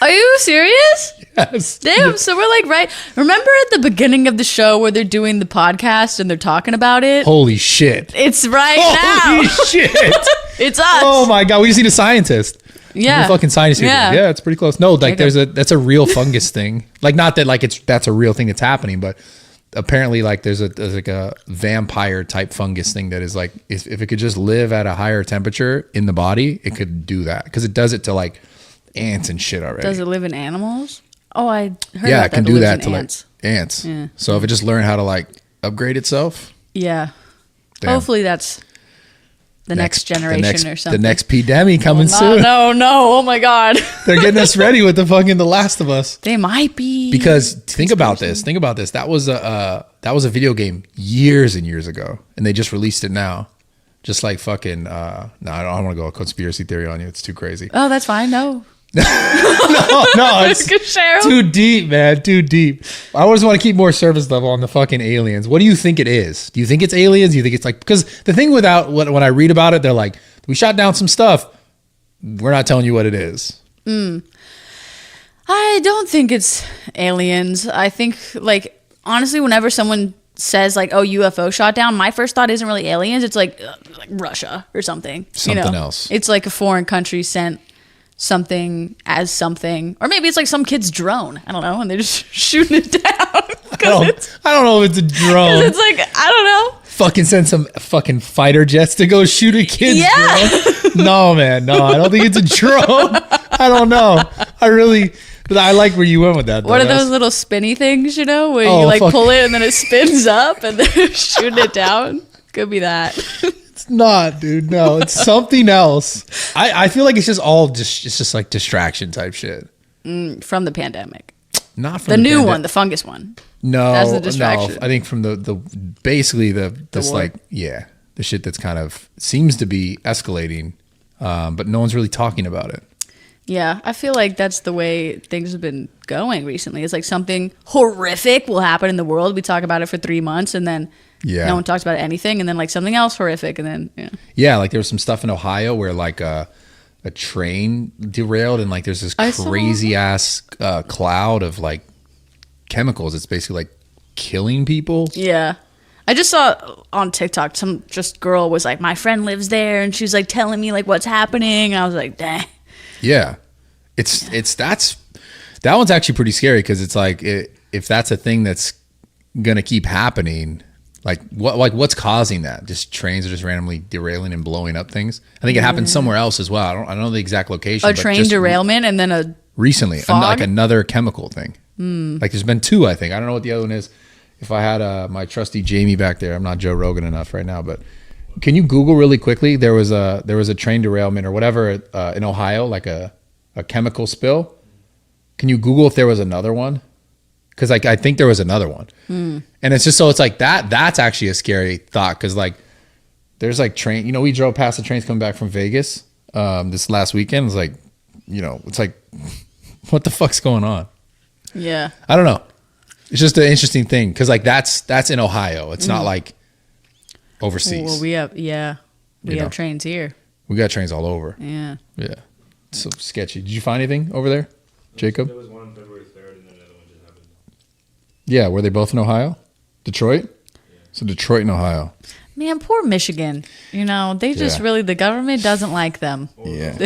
Are you serious? Yes. Damn, so we're like right. Remember at the beginning of the show where they're doing the podcast and they're talking about it? Holy shit. It's right Holy now. shit. It's us. Oh my God. We just need a scientist. Yeah. We're fucking scientists. Yeah. Yeah, it's pretty close. No, like Jacob. that's a real fungus thing. Like not that like that's a real thing that's happening, but apparently like there's like a vampire type fungus thing that is like if it could just live at a higher temperature in the body, it could do that because it does it to like ants and shit already. Does it live in animals? Oh, I heard Yeah, about it that. can It do lives that in to ants. like ants. Yeah. So if it just learned how to like upgrade itself, Yeah. damn. Hopefully that's the next generation or something. The next pandemic coming no, soon. no. Oh my God. They're getting us ready with the fucking The Last of Us. They might be. Because think about this. That was a video game years and years ago, and they just released it now. Just like fucking. No, I don't want to go a conspiracy theory on you. It's too crazy. Oh, that's fine. No. No, it's Good Cheryl. too deep, man. Too deep. I always want to keep more surface level on the fucking aliens. What do you think it is? Do you think it's aliens? Do you think it's like because the thing when I read about it, they're like, we shot down some stuff. We're not telling you what it is. I don't think it's aliens. I think, like, honestly, whenever someone says, like, oh, UFO shot down, my first thought isn't really aliens. It's like Russia or something. Something else. It's like a foreign country sent something as something. Or maybe it's like some kid's drone. I don't know. And they're just shooting it down. I don't know if it's a drone. It's like, I don't know. Fucking send some fucking fighter jets to go shoot a kid's Yeah. drone. No, man. No, I don't think it's a drone. I don't know. I like where you went with that. Though. What are those little spinny things, where Oh, you like fuck. pull it and then it spins up and they're shooting it down? Could be that. not, dude. No, it's something else. I feel like it's just like distraction type shit. From the pandemic. Not from the new one, the fungus one. No, That's the distraction. no. I think from the basically this like the shit that's kind of seems to be escalating, but no one's really talking about it. Yeah, I feel like that's the way things have been going recently. It's like something horrific will happen in the world. We talk about it for 3 months, and then no one talks about anything, and then like something else horrific, and then yeah, like there was some stuff in Ohio where like a train derailed, and like there's this crazy ass cloud of like chemicals. It's basically like killing people. Yeah. I just saw on TikTok some just girl was like, my friend lives there, and she's like telling me like what's happening, and I was like, dang. Yeah, that one's actually pretty scary because it's like if that's a thing that's gonna keep happening, like what's causing that? Just trains are just randomly derailing and blowing up things. I think it happened somewhere else as well. I don't know the exact location. A train derailment and then a recently fog? like another chemical thing. Like there's been 2, I think. I don't know what the other one is. If I had my trusty Jamie back there, I'm not Joe Rogan enough right now, but. Can you Google really quickly? There was a train derailment or whatever in Ohio, like a chemical spill. Can you Google if there was another one? Because like I think there was another one, and it's just so it's like that. That's actually a scary thought because like there's like train. You know, we drove past the trains coming back from Vegas this last weekend. It's like, it's like what the fuck's going on? Yeah, I don't know. It's just an interesting thing because like that's in Ohio. It's not like. Overseas. Well, we have trains here. We got trains all over. Yeah. Yeah. It's so sketchy. Did you find anything over there, Jacob? There was one on February 3rd, and then another one just happened. Yeah, were they both in Ohio? Detroit? Yeah. So Detroit and Ohio. Man, poor Michigan. They just really, the government doesn't like them. Yeah.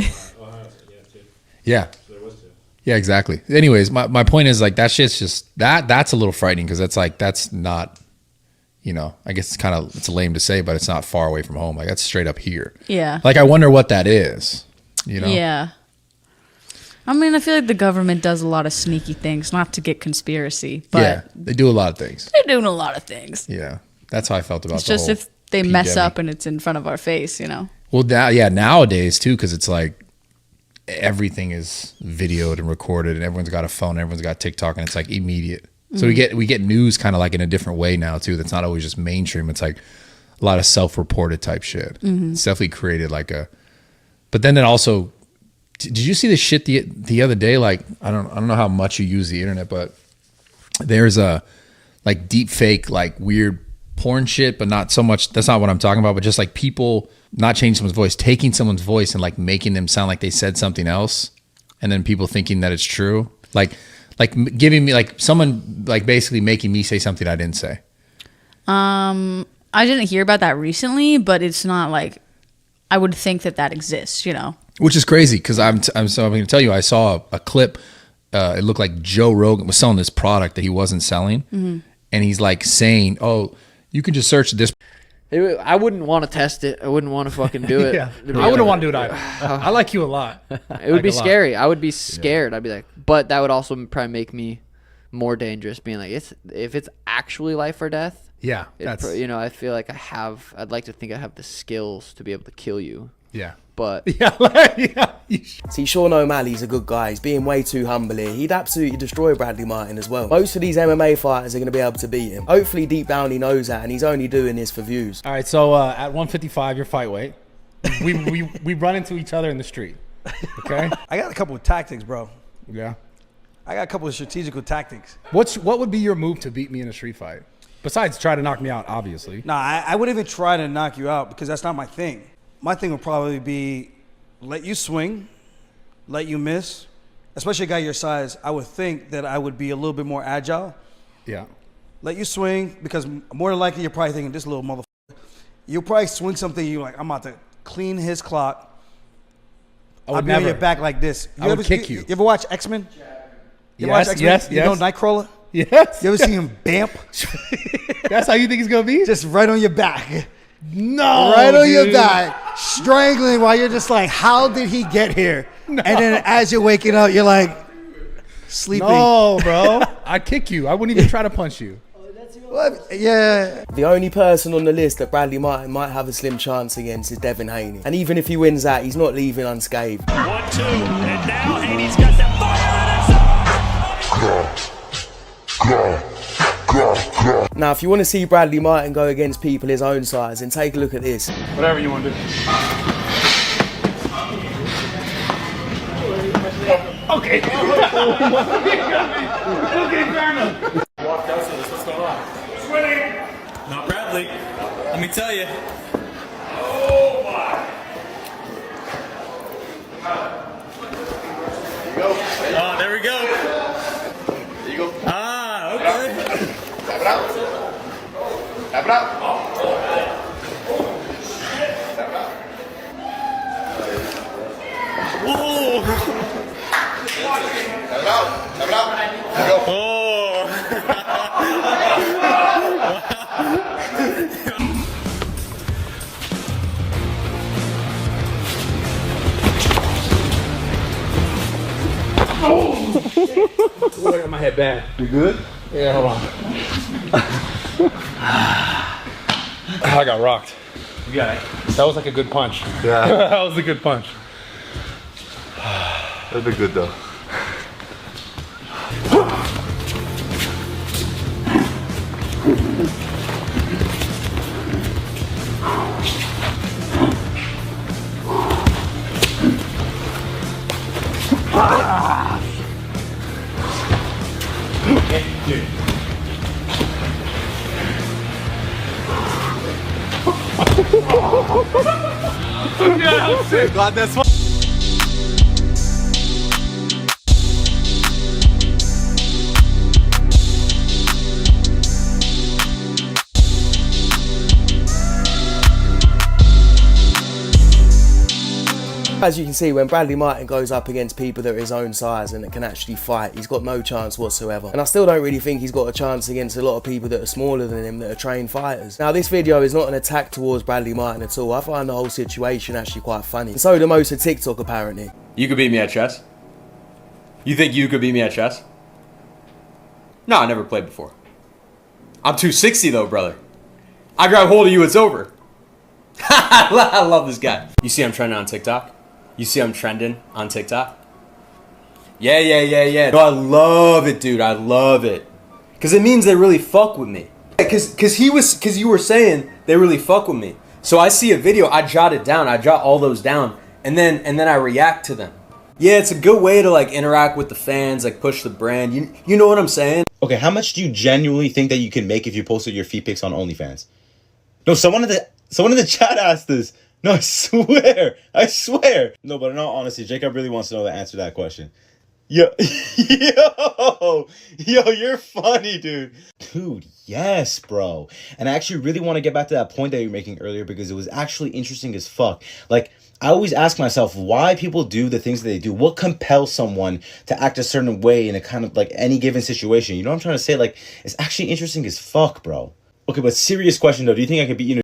Ohio, too. Yeah. So there was 2. Yeah, exactly. Anyways, my point is like that shit's just that's a little frightening because that's not. I guess it's lame to say, but it's not far away from home. Like that's straight up here. Yeah. Like I wonder what that is. Yeah. I mean, I feel like the government does a lot of sneaky things, not to get conspiracy, but yeah, they do a lot of things. they're doing a lot of things. Yeah, that's how I felt about. It's just if they mess up and it's in front of our face, Well, nowadays too, because it's like everything is videoed and recorded, and everyone's got a phone, everyone's got TikTok, and it's like immediate. So we get news kind of like in a different way now too. That's not always just mainstream. It's like a lot of self-reported type shit. It's definitely created like but then it also, did you see the shit the other day? Like I don't know how much you use the internet, but there's a like deep fake like weird porn shit, but not so much. That's not what I'm talking about. But just like people not changing someone's voice, taking someone's voice and like making them sound like they said something else, and then people thinking that it's true. Like giving me like someone like basically making me say something I didn't say. I didn't hear about that recently, but it's not like I would think that exists, Which is crazy because I'm going to tell you, I saw a clip. It looked like Joe Rogan was selling this product that he wasn't selling, and he's like saying, "Oh, you can just search this." I wouldn't want to test it. I wouldn't want to fucking do it. Yeah, I wouldn't want to do it either. I like you a lot. It would be scary. I would be scared. I'd be like, but that would also probably make me more dangerous. Being like, if it's actually life or death. Yeah, that's I feel like I'd like to think I have the skills to be able to kill you. Yeah. But yeah. See, Sean O'Malley's a good guy. He's being way too humble here. He'd absolutely destroy Bradley Martin as well. Most of these MMA fighters are going to be able to beat him. Hopefully deep down he knows that, and he's only doing this for views. All right, so at 155, your fight weight, we run into each other in the street. Okay. I got a couple of tactics, bro. Yeah. I got a couple of strategical tactics. What would be your move to beat me in a street fight? Besides try to knock me out, obviously. Nah, I wouldn't even try to knock you out because that's not my thing. My thing would probably be let you swing, let you miss. Especially a guy your size, I would think that I would be a little bit more agile. Yeah. Let you swing because more than likely you're probably thinking, this little motherfucker. You'll probably swing something you're like, I'm about to clean his clock. I'll be on your back like this. I would kick you. You ever watch X-Men? Yes. You know Nightcrawler? Yes. You ever see him bamp? That's how you think he's going to be? Just right on your back. No, right on dude. your back, strangling while you're just like, how did he get here? No. And then as you're waking up, you're like, sleeping. No, bro. I'd kick you. I wouldn't even try to punch you. Yeah. The only person on the list that Bradley Martin might have a slim chance against is Devin Haney. And even if he wins that, he's not leaving unscathed. 1-2, and now Haney's got that fire. Now, if you want to see Bradley Martin go against people his own size, then take a look at this. Whatever you want to do. Okay. Okay, fair enough. What's going on? Swinging. Not Bradley. Let me tell you. Oh my. Oh, there we go. There you go. Ah, okay. Tap it out. Tap it out. Whoa. Tap it out. Tap it out. There you go. Oh. I got my head bad. You good? Yeah, hold on. I got rocked. You got it. That was like a good punch. Yeah. That was a good punch. That'd be good though. Glad that's fun. As you can see, when Bradley Martin goes up against people that are his own size and that can actually fight, he's got no chance whatsoever. And I still don't really think he's got a chance against a lot of people that are smaller than him that are trained fighters. Now, this video is not an attack towards Bradley Martin at all. I find the whole situation actually quite funny. And so do most of TikTok, apparently. You could beat me at chess? You think you could beat me at chess? No, I never played before. I'm 260 though, brother. I grab hold of you, it's over. I love this guy. You see I'm trending on TikTok? You see I'm trending on TikTok? Yeah. No, I love it, dude. I love it. Cause it means they really fuck with me. Cause you were saying they really fuck with me. So I see a video, I jot it down, I jot all those down, and then I react to them. Yeah, it's a good way to like interact with the fans, like push the brand. You know what I'm saying? Okay, how much do you genuinely think that you can make if you posted your feet pics on OnlyFans? No, someone in the chat asked this. No, I swear. No, but in all honesty, Jacob really wants to know the answer to that question. Yo, you're funny, dude. Dude, yes, bro. And I actually really want to get back to that point that you were making earlier because it was actually interesting as fuck. Like, I always ask myself why people do the things that they do. What compels someone to act a certain way in a kind of like any given situation? You know what I'm trying to say? Like, it's actually interesting as fuck, bro. Okay, but serious question though. Do you think I could beat you in